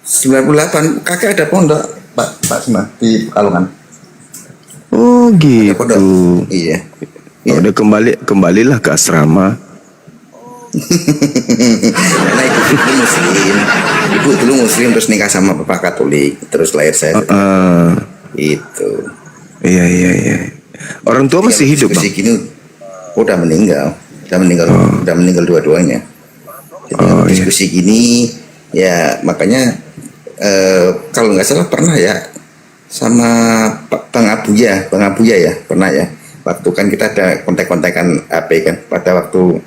98 kakek ada pondok Pak Suma di Pekalongan. Oh Ada pondok. gitu. Iya. Oh, udah kembalilah ke asrama. Karena ibu dulu muslim terus nikah sama bapak Katolik terus lahir saya. Itu. Iya. Orang tua masih hidup bang. Gini, udah meninggal dua-duanya. Jadi Oh, iya. diskusi gini ya makanya kalau nggak salah pernah ya sama Bang Abuya ya pernah ya waktu kan kita ada kontak-kontakan HP kan pada waktu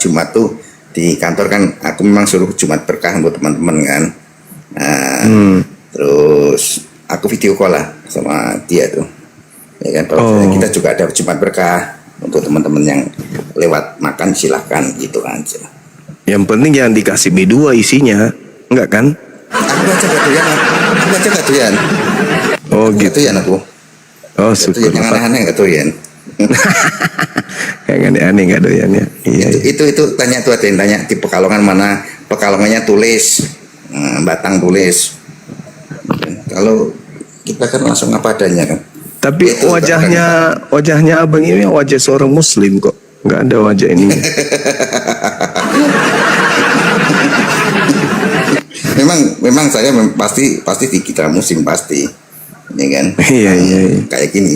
Jumat tuh di kantor kan aku memang suruh Jumat berkah untuk teman-teman kan. Nah, terus aku video call lah sama dia tuh. Ya kan, kalau kita juga ada Jumat berkah untuk teman-teman yang lewat makan silahkan gitu aja. Yang penting jangan dikasih B2 isinya, enggak kan? Aku baca gak doyan. Oh Gak gitu. doyan aku. Oh Gak syukur. doyan, yang aneh-aneh gak doyan. Kayak aneh-aneh nggak doyan ya. Iya. Itu tanya tuh ada yang tanya di Pekalongan mana Pekalongannya tulis Batang tulis. Kalau kita kan langsung apa adanya kan. Tapi Itu wajahnya abang ini wajah seorang muslim kok. Nggak ada wajah ini. memang saya pasti di kita muslim pasti. Ya kan? Iya. Kayak gini.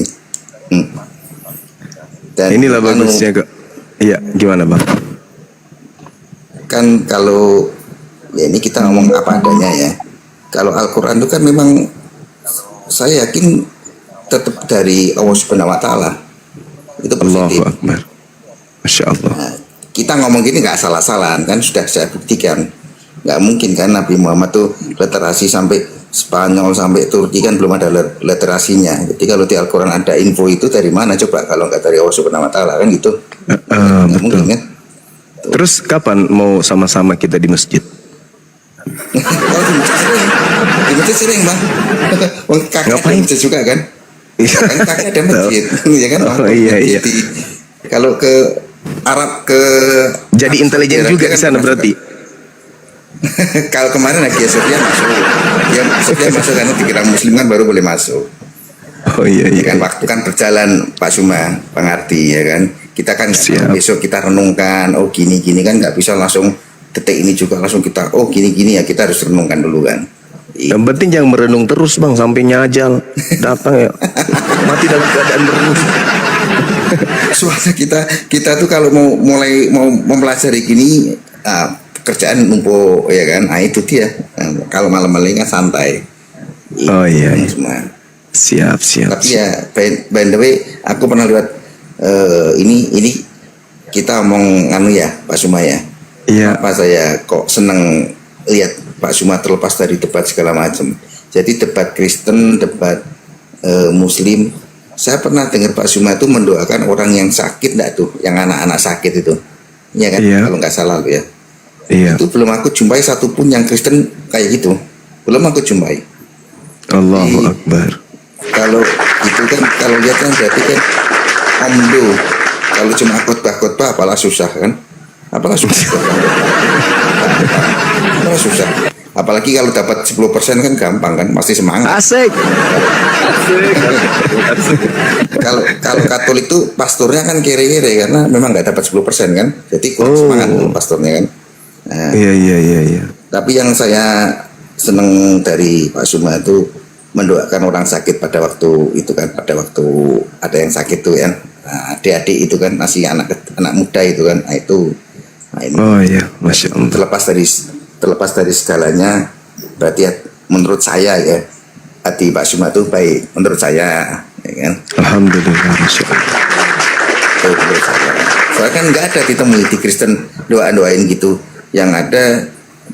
Dan Inilah bagusnya kok. Iya, gimana bang? kan kalau ya ini kita ngomong apa adanya ya. Kalau Al-Quran itu kan memang saya yakin tetap dari Allah Subhanahu Wa Taala itu positif. Allahu Akbar. Masya Allah. Nah, kita ngomong gini nggak salah-salahan kan sudah saya buktikan. Nggak mungkin kan Nabi Muhammad tuh literasi sampai Spanyol sampai Turki kan belum ada literasinya. Jadi kalau di Al-Quran ada info itu dari mana coba kalau nggak dari Allah Subhanahu Wa Taala kan gitu. Nggak Betul. mungkin kan. Terus kapan mau sama-sama kita di masjid? Oh, di masjid sering bang. Wong kakek ada Ngapain? masjid juga kan? Kan kakek ada masjid, ya kan? Oh, iya. Jadi, kalau ke Arab ke Jadi intelijen juga di sana berarti. Kalau kemarin Hagia Sophia masuk, Sophia masuk karena dikira Muslim kan baru boleh masuk. Oh iya. Ya kan waktu kan berjalan Pak Suma, pengerti ya kan. Kita kan Siap. besok kita renungkan, oh gini kan nggak bisa langsung detik ini juga langsung kita oh gini ya kita harus renungkan dulu kan. Yang penting jangan merenung terus bang sampai nyajal datang ya. Mati dalam keadaan merenung. Soalnya kita tuh kalau mau mempelajari gini, pekerjaan numpuk ya kan. Nah itu dia. Nah, kalau malam-malam kan santai. Oh iya. Semua. Siap. Tapi ya by the way, aku pernah lihat ini kita omong ya Pak Suma ya. Iya. Apa saya kok seneng lihat Pak Suma terlepas dari debat segala macam. Jadi debat Kristen, debat Muslim. Saya pernah dengar Pak Suma itu mendoakan orang yang sakit, enggak tuh, yang anak-anak sakit itu, ya kan? Iya. Kalau nggak salah ya. Iya. Itu belum aku jumpai satupun yang Kristen kayak gitu. Belum aku jumpai. Allahu Jadi, Akbar. Kalau itu kan, kalau lihat kan berarti kan omdo. Kalau cuma khotbah apalah susah kan? Apalah susah. Apalah susah. Apalagi kalau dapat 10% kan gampang kan, pasti semangat. Asik. Kalau Katolik tuh pastornya kan kere-kere karena memang nggak dapat 10% kan, jadi kurang semangat tuh pastornya kan. Nah, Iya. tapi yang saya seneng dari Pak Suma itu mendoakan orang sakit pada waktu itu kan, pada waktu ada yang sakit tuh kan, nah, adik-adik itu kan masih anak muda itu kan, nah itu, nah ini Oh iya, Masya Allah. terlepas dari segalanya, berarti menurut saya ya hati Pak Suma itu baik menurut saya, ya kan? Alhamdulillah, Masya Allah. Baik menurut saya. Soalnya kan nggak ada ditemui di Kristen doain gitu, yang ada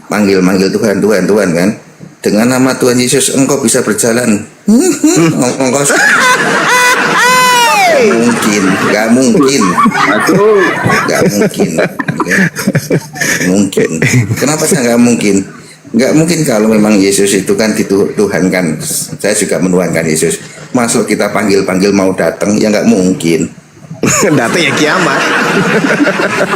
manggil Tuhan kan. Dengan nama Tuhan Yesus engkau bisa berjalan. Engkau nggak mungkin. Kenapa saya nggak mungkin? Nggak mungkin kalau memang Yesus itu kan dituhankan. Saya juga menuhankan Yesus. Masuk kita panggil mau datang, ya nggak mungkin. Datang ya kiamat.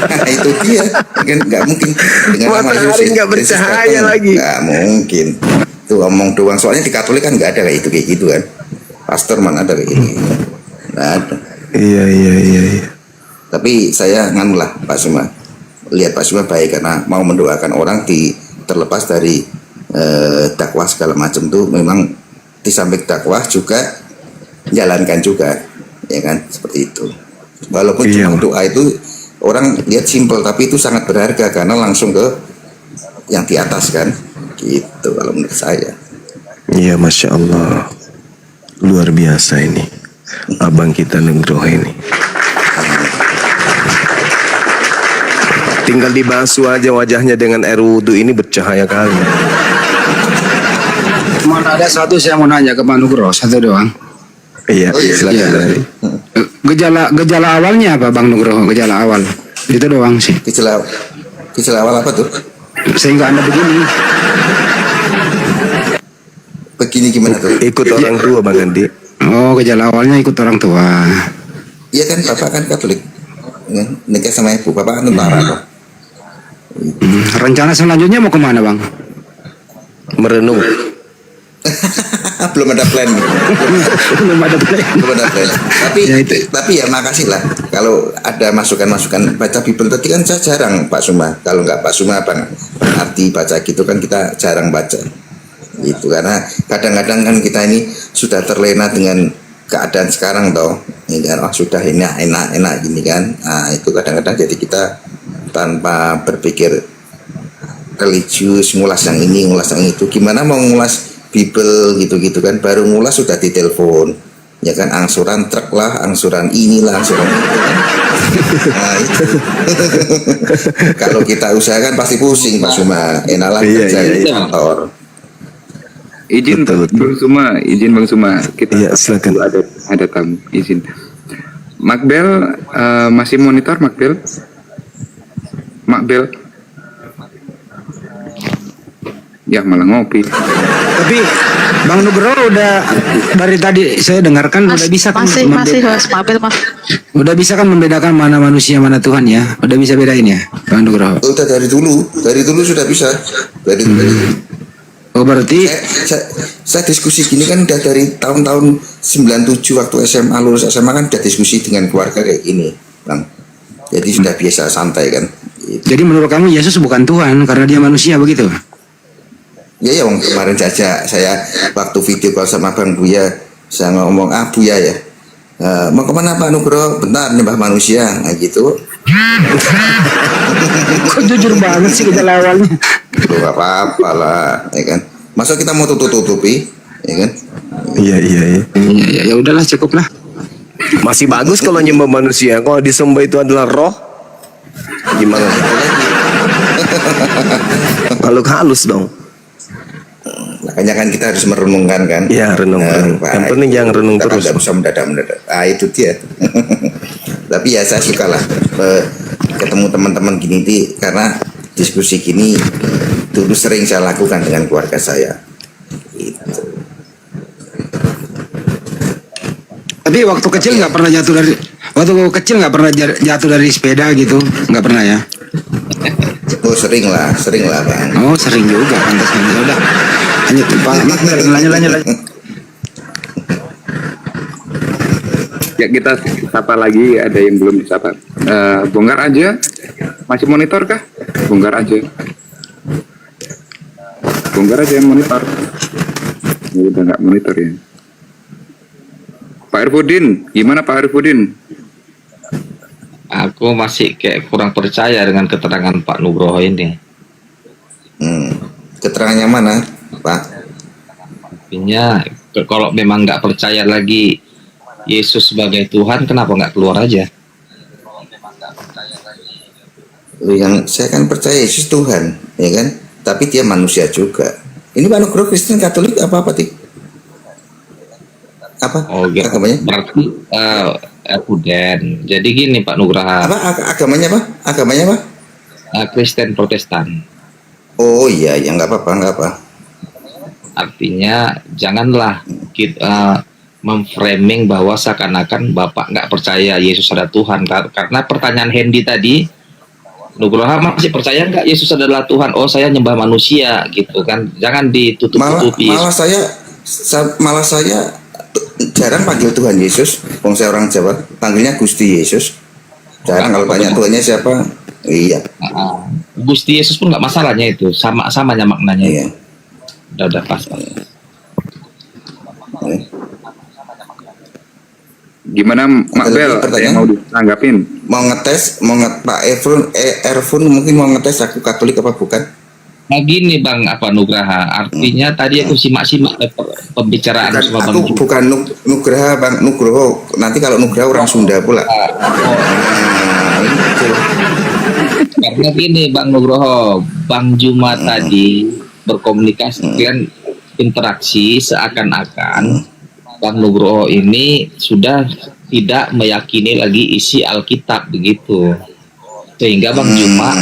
Nah, itu dia kan nggak mungkin dengan nama Yesus. Matahari nggak bercahaya lagi. Nggak mungkin. Tuh omong doang. Soalnya di Katolik kan nggak ada kayak gitu kan. Pastor mana ada kayak gitu. Nggak ada. Iya. Tapi saya nganulah Pak Suma. Lihat Pak Suma baik karena mau mendoakan orang terlepas dari dakwah segala macam tuh, memang di samping dakwah juga jalankan juga, ya kan, seperti itu. Walaupun cuma doa itu orang lihat simpel, tapi itu sangat berharga karena langsung ke yang di atas kan, gitu kalau menurut saya. Iya, Masya Allah. Luar biasa ini abang kita Nugroho ini. Tinggal dibasuh aja wajahnya dengan air wudhu ini bercahaya kali. Cuma ada satu saya mau nanya ke Pak Nugroho, satu doang. Iya, silakan. Iya. Gejala awalnya apa Bang Nugroho? Gejala awal itu doang sih. Gejala awal apa tuh? Sehingga Anda Begini gimana tuh? Ikut orang tua Bang Andi. Oh, gejala awalnya ikut orang tua. Iya kan, bapak kan Katolik, ya, nikah sama ibu, bapak kan tentara kok. Rencana selanjutnya mau kemana Bang? Merenung. Belum ada plan. Belum ada plan. Tapi ya makasih lah kalau ada masukan baca Bible. Tadi kan saya jarang Pak Suma, kalau nggak Pak Suma Bang Arti baca gitu kan kita jarang baca itu, karena kadang-kadang kan kita ini sudah terlena dengan keadaan sekarang toh, ini kan sudah enak gini kan. Nah itu kadang-kadang jadi kita tanpa berpikir religius, ngulas yang ini ngulas yang itu, gimana mau ngulas Bible gitu-gitu kan, baru ngulas sudah ditelepon, ya kan, angsuran truk lah, angsuran inilah, angsuran itu kan. Nah itu kalau kita usahakan pasti pusing Pak Suma, enaklah kerja di kantor. Izin Betul. Bang Suma, kita Iya, silakan. ada tamu, izin. Makbel masih monitor Makbel? Ya malah ngopi. Tapi Bang Nugroho udah dari tadi saya dengarkan udah bisa kan masih Mas Mabel maaf. Udah bisa kan membedakan mana manusia mana Tuhan ya? Udah bisa bedain ya Bang Nugroho? Udah dari dulu sudah bisa. Dari Oh berarti saya diskusi gini kan udah dari tahun-tahun 97 waktu SMA, lulus SMA kan udah diskusi dengan keluarga kayak gini, Bang. Jadi sudah biasa santai kan. Gitu. jadi menurut kamu Yesus bukan Tuhan karena dia manusia begitu? Ya ya, kemarin saja saya waktu video call sama Bang Buya, saya ngomong Buya ya, mau kemana Pak Nugroho? Bentar nyembah manusia, nah gitu. Kok jujur banget sih kita awalnya. Loh, gak apa-apa lah, ya kan. Masa kita mau tutup-tutupi, ya kan? Iya. Ya udahlah, cukup lah. Masih bagus kalau nyembah manusia. Kalau disembah itu adalah roh, gimana? Makhluk halus dong. Makanya kan kita harus merenungkan kan. Iya, renung. Yang penting jangan renung kita terus. Tidak usah mendadak-mendadak. Itu dia. Tapi ya saya suka lah ketemu teman-teman gini karena diskusi gini dulu sering saya lakukan dengan keluarga saya. Gitu. Tapi waktu kecil nggak pernah jatuh dari sepeda gitu, nggak pernah ya? Oh sering lah Bang. Oh sering juga, pantasnya. Ya udah, lanjut Pak Makmel, lanjut. Ya kita sapa lagi, ada yang belum disapa. Bongkar aja, masih monitor kah? Bongkar aja yang monitor. Ya, udah nggak monitor ya. Pak Irfudin, gimana Pak Irfudin? Aku masih kayak kurang percaya dengan keterangan Pak Nugroho ini. Keterangannya mana Pak? Artinya kalau memang nggak percaya lagi Yesus sebagai Tuhan, kenapa nggak keluar aja? Yang saya kan percaya Yesus Tuhan, ya kan? Tapi dia manusia juga. Ini Pak Nugroho Kristen Katolik apa Tik? Apa? Oh gitu. Agamanya? Berarti Epuden. Jadi gini Pak Nugroho. Agamanya apa? Kristen Protestan. Oh iya, ya nggak apa-apa. Artinya janganlah kita memframing bahwa seakan-akan Bapak nggak percaya Yesus ada Tuhan. Karena pertanyaan Hendy tadi, Nugroho masih percaya nggak Yesus adalah Tuhan? Oh saya nyembah manusia gitu kan. Jangan ditutup-tutupi. Malah saya jarang panggil Tuhan Yesus. Wong saya orang Jawa, panggilnya Gusti Yesus. Jarang kalau tanya Tuhannya siapa? Iya. Gusti Yesus pun nggak masalahnya itu, samanya maknanya. Iya. Itu. Udah pas. Gimana Makbel? Ada yang mau ditanggapin? Pak Erfun mungkin mau ngetes aku Katolik apa bukan? Nah gini Bang Nugraha, artinya tadi aku simak pembicaraan sama Bang Aku bukan Nugraha, Bang Nugroho. Nanti kalau Nugraha orang Sunda pula. Karena gini Bang Nugroho, Bang Juma tadi berkomunikasi dengan interaksi seakan-akan Bang Nugroho ini sudah tidak meyakini lagi isi Alkitab begitu, sehingga Bang Juma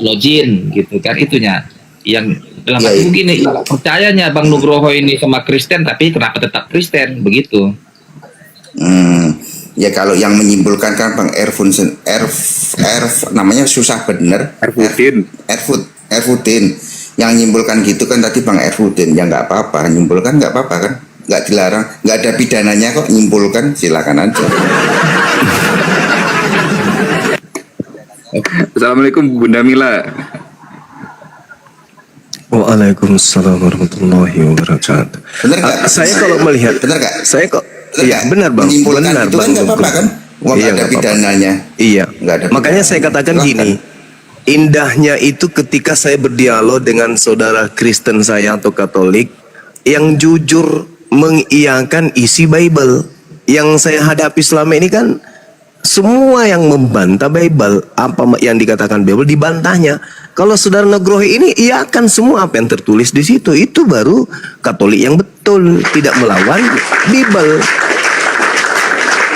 login gitu kan, itunya yang dalam hati begini, percayanya Bang Nugroho ini sama Kristen, tapi kenapa tetap Kristen begitu? Ya kalau yang menyimpulkan kan Bang Erfun namanya susah bener. Erfudin. Yang menyimpulkan gitu kan tadi Bang Erfudin. Ya nggak apa-apa, menyimpulkan nggak apa-apa kan, nggak dilarang, nggak ada pidananya kok, menyimpulkan silakan aja. Assalamualaikum Bunda Mila. Waalaikumsalam warahmatullahi wabarakatuh. Bener nggak? Saya kalau melihat, bener nggak? saya kok, iya nggak? benar Bang, Menyimpulkan benar itu kan Bang. nggak apa-apa kan? Wah, Iya, nggak ada nggak apa-apa. pidananya. Iya. Nggak ada Makanya pidana. saya katakan Silahkan. gini, indahnya itu ketika saya berdialog dengan saudara Kristen saya atau Katolik yang jujur mengiyakan isi Bible. Yang saya hadapi selama ini kan semua yang membantah Bible, apa yang dikatakan Bible dibantahnya. Kalau saudara Nugroho ini iakan semua apa yang tertulis di situ, itu baru Katolik yang betul, tidak melawan Bible.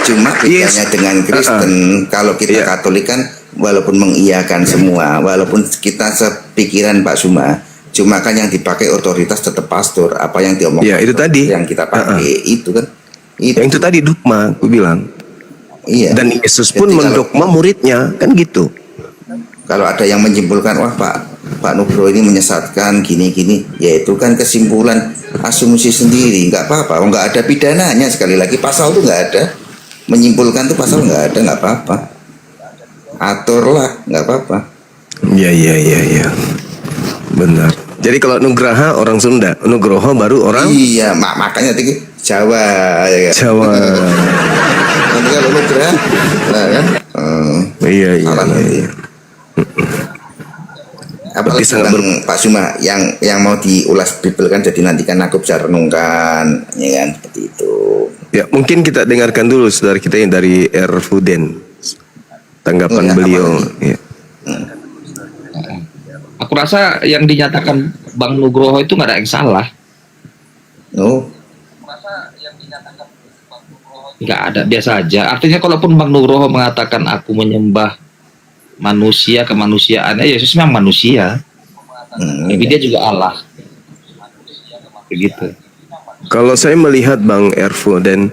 Cuma bedanya dengan Kristen, kalau kita Katolik kan walaupun mengiyakan semua, walaupun kita sepikiran Pak Suma, cuma kan yang dipakai otoritas tetap pastor. Apa yang diomongkan Itu tadi yang kita pakai itu kan. Itu tadi dogma, aku bilang. Iya. Dan Yesus pun Jadi mendogma muridnya, kan gitu. Kalau ada yang menyimpulkan, wah Pak Nugroho ini menyesatkan gini-gini, ya itu kan kesimpulan asumsi sendiri, nggak apa-apa. Nggak ada pidananya, sekali lagi pasal tuh nggak ada. Menyimpulkan tuh pasal nggak ada, nggak apa-apa. Aturlah, nggak apa-apa. Iya. Benar. Jadi kalau Nugraha orang Sunda, Nugroho baru orang Iya, makanya tadi Jawa ya kan. Jawa. Nanti kalau Nugraha, nah kan. Iya, iya, Salah iya. nanti. Apalagi sangat tentang Pak Suma yang mau diulas Bible kan, jadi nanti kan aku bisa renungkan, ya kan, seperti itu. Ya, mungkin kita dengarkan dulu saudara kita yang dari Erfuden. Tanggapan Ya, beliau. apalagi? Ya. Aku rasa yang dinyatakan Bang Nugroho itu nggak ada yang salah. Oh, Nggak ada, biasa aja. Artinya kalaupun Bang Nugroho mengatakan aku menyembah manusia, kemanusiaannya, Yesus memang manusia. Tapi dia juga Allah. Begitu. Kalau saya melihat Bang Erfuden,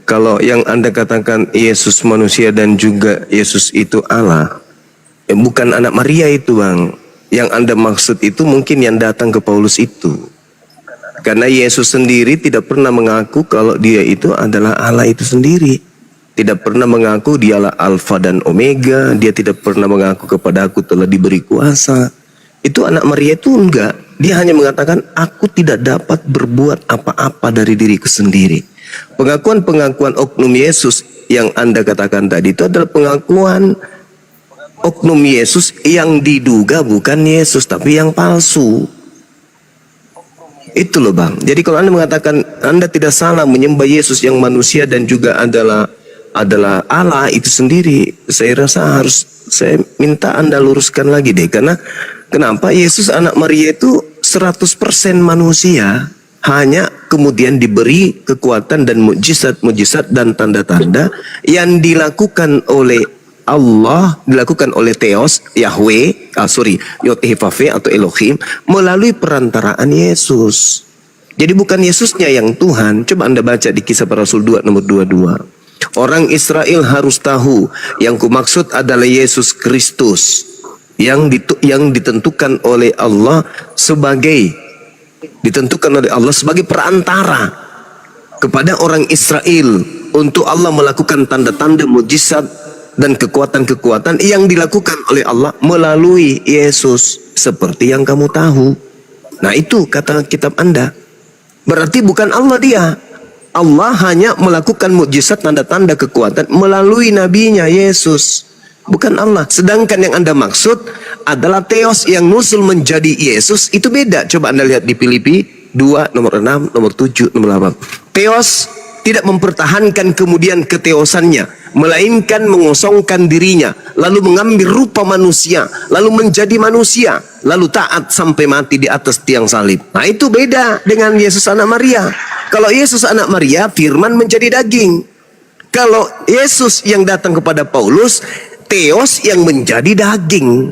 kalau yang Anda katakan Yesus manusia dan juga Yesus itu Allah, bukan anak Maria itu, Bang. Yang Anda maksud itu mungkin yang datang ke Paulus itu. Karena Yesus sendiri tidak pernah mengaku kalau dia itu adalah Allah itu sendiri. Tidak pernah mengaku dialah Alfa dan Omega. Dia tidak pernah mengaku kepada aku telah diberi kuasa. Itu anak Maria itu enggak. Dia hanya mengatakan aku tidak dapat berbuat apa-apa dari diriku sendiri. Pengakuan-pengakuan oknum Yesus yang Anda katakan tadi itu adalah pengakuan oknum Yesus yang diduga bukan Yesus tapi yang palsu. Itu loh Bang. Jadi kalau Anda mengatakan Anda tidak salah menyembah Yesus yang manusia dan juga adalah Allah itu sendiri, saya rasa harus saya minta Anda luruskan lagi deh. Karena kenapa Yesus anak Maria itu 100% manusia, hanya kemudian diberi kekuatan dan mujizat dan tanda-tanda yang dilakukan oleh Allah, dilakukan oleh Theos, Yahweh, Yod-Heh-Vav-He atau Elohim melalui perantaraan Yesus. Jadi bukan Yesusnya yang Tuhan. Coba Anda baca di Kisah Para Rasul 2 nomor 22. Orang Israel harus tahu yang kumaksud adalah Yesus Kristus yang ditentukan oleh Allah sebagai perantara kepada orang Israel untuk Allah melakukan tanda-tanda mujizat dan kekuatan-kekuatan yang dilakukan oleh Allah melalui Yesus seperti yang kamu tahu. Nah itu kata kitab Anda. Berarti bukan Allah dia. Allah hanya melakukan mukjizat tanda-tanda kekuatan melalui nabinya Yesus. Bukan Allah. Sedangkan yang Anda maksud adalah Theos yang nusul menjadi Yesus. Itu beda. Coba Anda lihat di Filipi 2 nomor 6, nomor 7, nomor 8. Theos tidak mempertahankan kemudian keteosannya, melainkan mengosongkan dirinya, lalu mengambil rupa manusia, lalu menjadi manusia, lalu taat sampai mati di atas tiang salib. Nah itu beda dengan Yesus anak Maria. Kalau Yesus anak Maria, firman menjadi daging. Kalau Yesus yang datang kepada Paulus, Theos yang menjadi daging.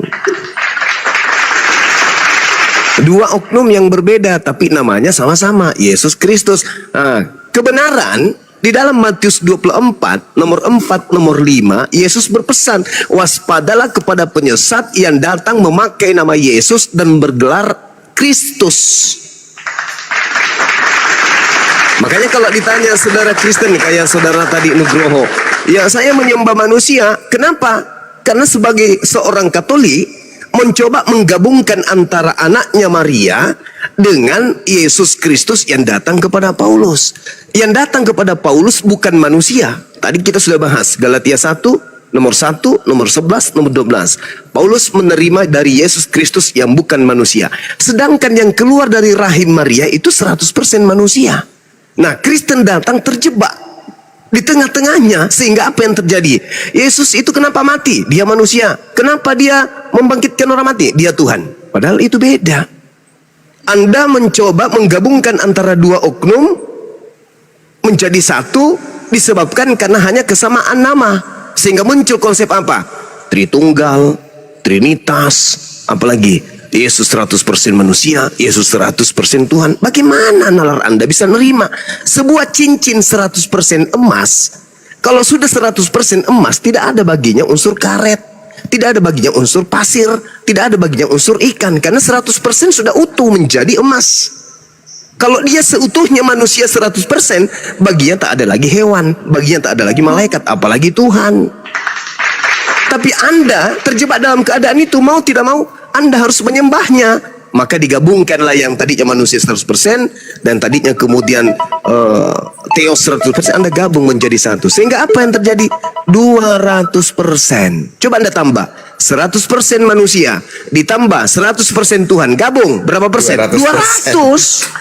Dua oknum yang berbeda, tapi namanya sama-sama, Yesus Kristus. Nah, kebenaran di dalam Matius 24, nomor 4, nomor 5, Yesus berpesan, waspadalah kepada penyesat yang datang memakai nama Yesus dan bergelar Kristus. Makanya kalau ditanya saudara Kristen kayak saudara tadi Nugroho, ya saya menyembah manusia. Kenapa? Karena sebagai seorang Katolik mencoba menggabungkan antara anaknya Maria dengan Yesus Kristus yang datang kepada Paulus. Yang datang kepada Paulus bukan manusia. Tadi kita sudah bahas Galatia 1, nomor 1, nomor 11, nomor 12. Paulus menerima dari Yesus Kristus yang bukan manusia. Sedangkan yang keluar dari rahim Maria itu 100% manusia. Nah, Kristen datang terjebak di tengah-tengahnya, sehingga apa yang terjadi? Yesus itu kenapa mati? Dia manusia. Kenapa dia membangkitkan orang mati? Dia Tuhan. Padahal itu beda. Anda mencoba menggabungkan antara dua oknum menjadi satu disebabkan karena hanya kesamaan nama, sehingga muncul konsep apa? Tritunggal, Trinitas, apalagi Yesus 100% manusia, Yesus 100% Tuhan. Bagaimana nalar Anda bisa nerima sebuah cincin 100% emas? Kalau sudah 100% emas, tidak ada baginya unsur karet, tidak ada baginya unsur pasir, tidak ada baginya unsur ikan, karena 100% sudah utuh menjadi emas. Kalau dia seutuhnya manusia 100%, baginya tak ada lagi hewan, baginya tak ada lagi malaikat, apalagi Tuhan. Tapi Anda terjebak dalam keadaan itu, mau tidak mau Anda harus menyembahnya. Maka digabungkanlah yang tadinya manusia 100% dan tadinya kemudian Theos 100%, Anda gabung menjadi satu. Sehingga apa yang terjadi? 200%. Coba Anda tambah. 100% manusia ditambah 100% Tuhan. Gabung berapa persen? 200. 200.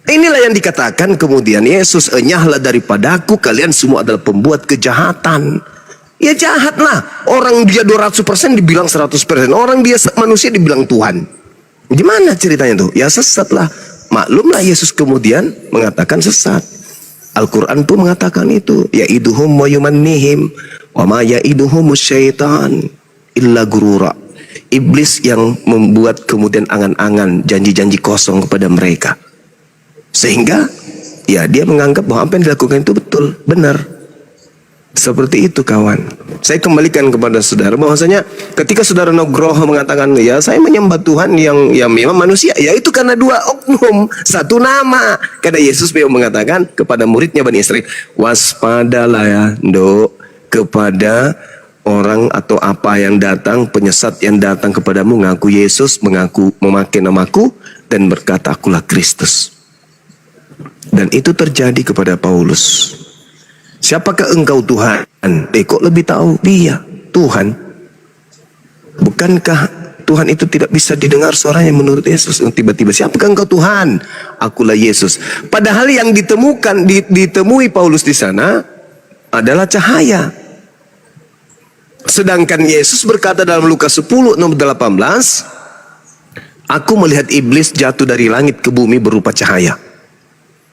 Inilah yang dikatakan kemudian Yesus, enyahlah daripadaku, kalian semua adalah pembuat kejahatan. Ya jahatlah. Orang dia 200% dibilang 100%. Orang dia manusia dibilang Tuhan. Gimana ceritanya tuh? Ya sesatlah. Maklumlah Yesus kemudian mengatakan sesat. Al-Quran pun mengatakan itu. Ya'iduhum wa yumannihim wa ma ya'iduhumus syaitan illa gurura. Iblis yang membuat kemudian angan-angan, janji-janji kosong kepada mereka. Sehingga ya dia menganggap bahwa apa yang dilakukan itu betul, benar. Seperti itu kawan. Saya kembalikan kepada saudara bahwasanya ketika saudara Nugroho mengatakan ya saya menyembah Tuhan yang memang manusia, ya itu karena dua oknum, satu nama. Karena Yesus memang mengatakan kepada muridnya Bani Israel, waspadalah ya Nduk kepada orang atau apa yang datang, penyesat yang datang kepadamu mengaku Yesus, memakai namaku dan berkata akulah Kristus. Dan itu terjadi kepada Paulus. Siapakah engkau Tuhan? Kok lebih tahu dia Tuhan? Bukankah Tuhan itu tidak bisa didengar suaranya menurut Yesus? Tiba-tiba siapakah engkau Tuhan? Akulah Yesus. Padahal yang ditemui Paulus di sana adalah cahaya. Sedangkan Yesus berkata dalam Lukas 10 nomor 18, aku melihat iblis jatuh dari langit ke bumi berupa cahaya.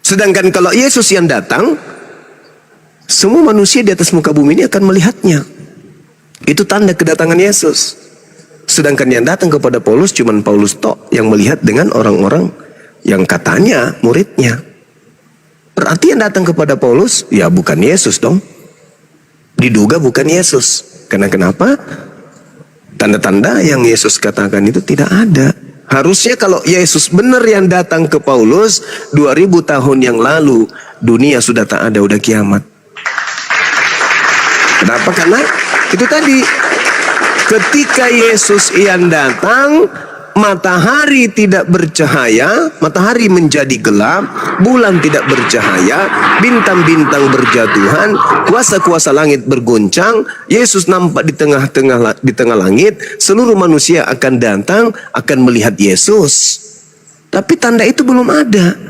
Sedangkan kalau Yesus yang datang, semua manusia di atas muka bumi ini akan melihatnya. Itu tanda kedatangan Yesus. Sedangkan yang datang kepada Paulus cuman Paulus tok yang melihat dengan orang-orang yang katanya muridnya. Berarti yang datang kepada Paulus ya bukan Yesus dong. Diduga bukan Yesus. Karena kenapa? Tanda-tanda yang Yesus katakan itu tidak ada. Harusnya kalau Yesus benar yang datang ke Paulus 2000 tahun yang lalu, dunia sudah tak ada, udah kiamat. Kenapa? Karena itu tadi, ketika Yesus yang datang, matahari tidak bercahaya, matahari menjadi gelap, bulan tidak bercahaya, bintang-bintang berjatuhan, kuasa-kuasa langit bergoncang, Yesus nampak di tengah langit, seluruh manusia akan datang, akan melihat Yesus. Tapi tanda itu belum ada.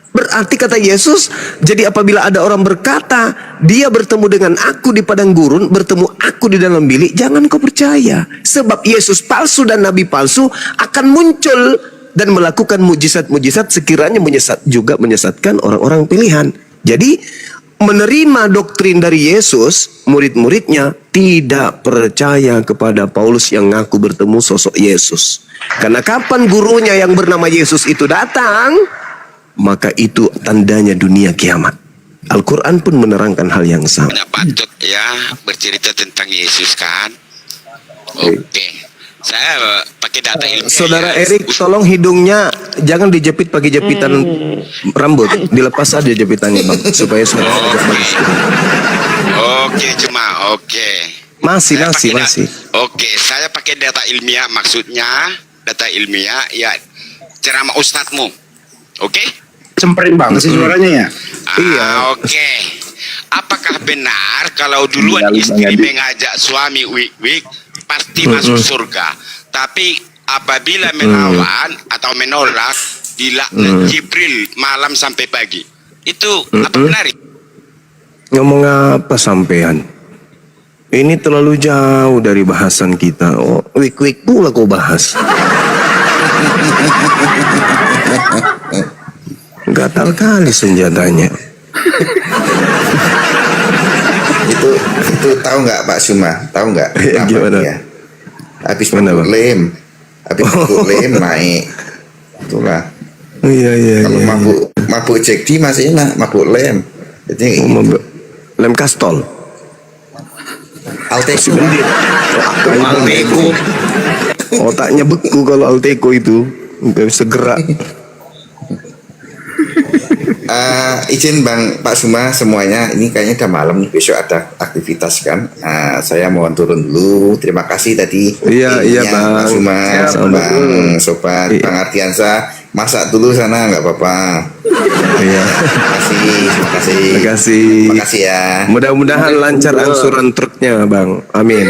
Berarti kata Yesus, jadi apabila ada orang berkata, dia bertemu dengan aku di padang gurun, bertemu aku di dalam bilik, jangan kau percaya. Sebab Yesus palsu dan nabi palsu akan muncul dan melakukan mujizat-mujizat sekiranya menyesatkan orang-orang pilihan. Jadi menerima doktrin dari Yesus, murid-muridnya tidak percaya kepada Paulus yang ngaku bertemu sosok Yesus. Karena kapan gurunya yang bernama Yesus itu datang, maka itu tandanya dunia kiamat. Al-Quran pun menerangkan hal yang sama. Tidak patut ya bercerita tentang Yesus kan. Oke. Saya pakai data ilmiah. Saudara ya. Erik, tolong hidungnya jangan dijepit pakai jepitan rambut. Dilepas aja jepitannya bang, supaya suara agak bagus. Oke, cuma oke. Masih. Oke, saya pakai data ilmiah, maksudnya data ilmiah ya ceramah ustadzmu. Oke? Cemperin banget sih suaranya ya. Iya. Oke. Apakah benar kalau duluan istri mengajak suami wik pasti masuk surga, tapi apabila melawan atau menolak dilaknat Jibril malam sampai pagi? Itu apa benar? Ngomong apa sampean? Ini terlalu jauh dari bahasan kita. Oh, wik pula kau bahas. Gatal kali senjatanya. itu tahu nggak Pak Suma? Tahu nggak? Gimana? Ya? Habis mabuk lem naik. Itulah. Iya. Kalau mabuk Jack masih enak, mabuk lem. Jadi lem kastol. Alteco. Otaknya beku kalau Alteco itu nggak bisa gerak. Izin Bang Pak Suma semuanya, ini kayaknya udah malam nih, besok ada aktivitas kan. Saya mohon turun dulu. Terima kasih tadi. Iya, iya, ilmunya, Bang. Pak Suma, Bang Sobat, Iya. Bang Ardiansa, masak dulu sana nggak apa-apa. Iya. Terima kasih. Terima kasih. Terima kasih ya. Mudah-mudahan lancar angsuran truknya, Bang. Amin.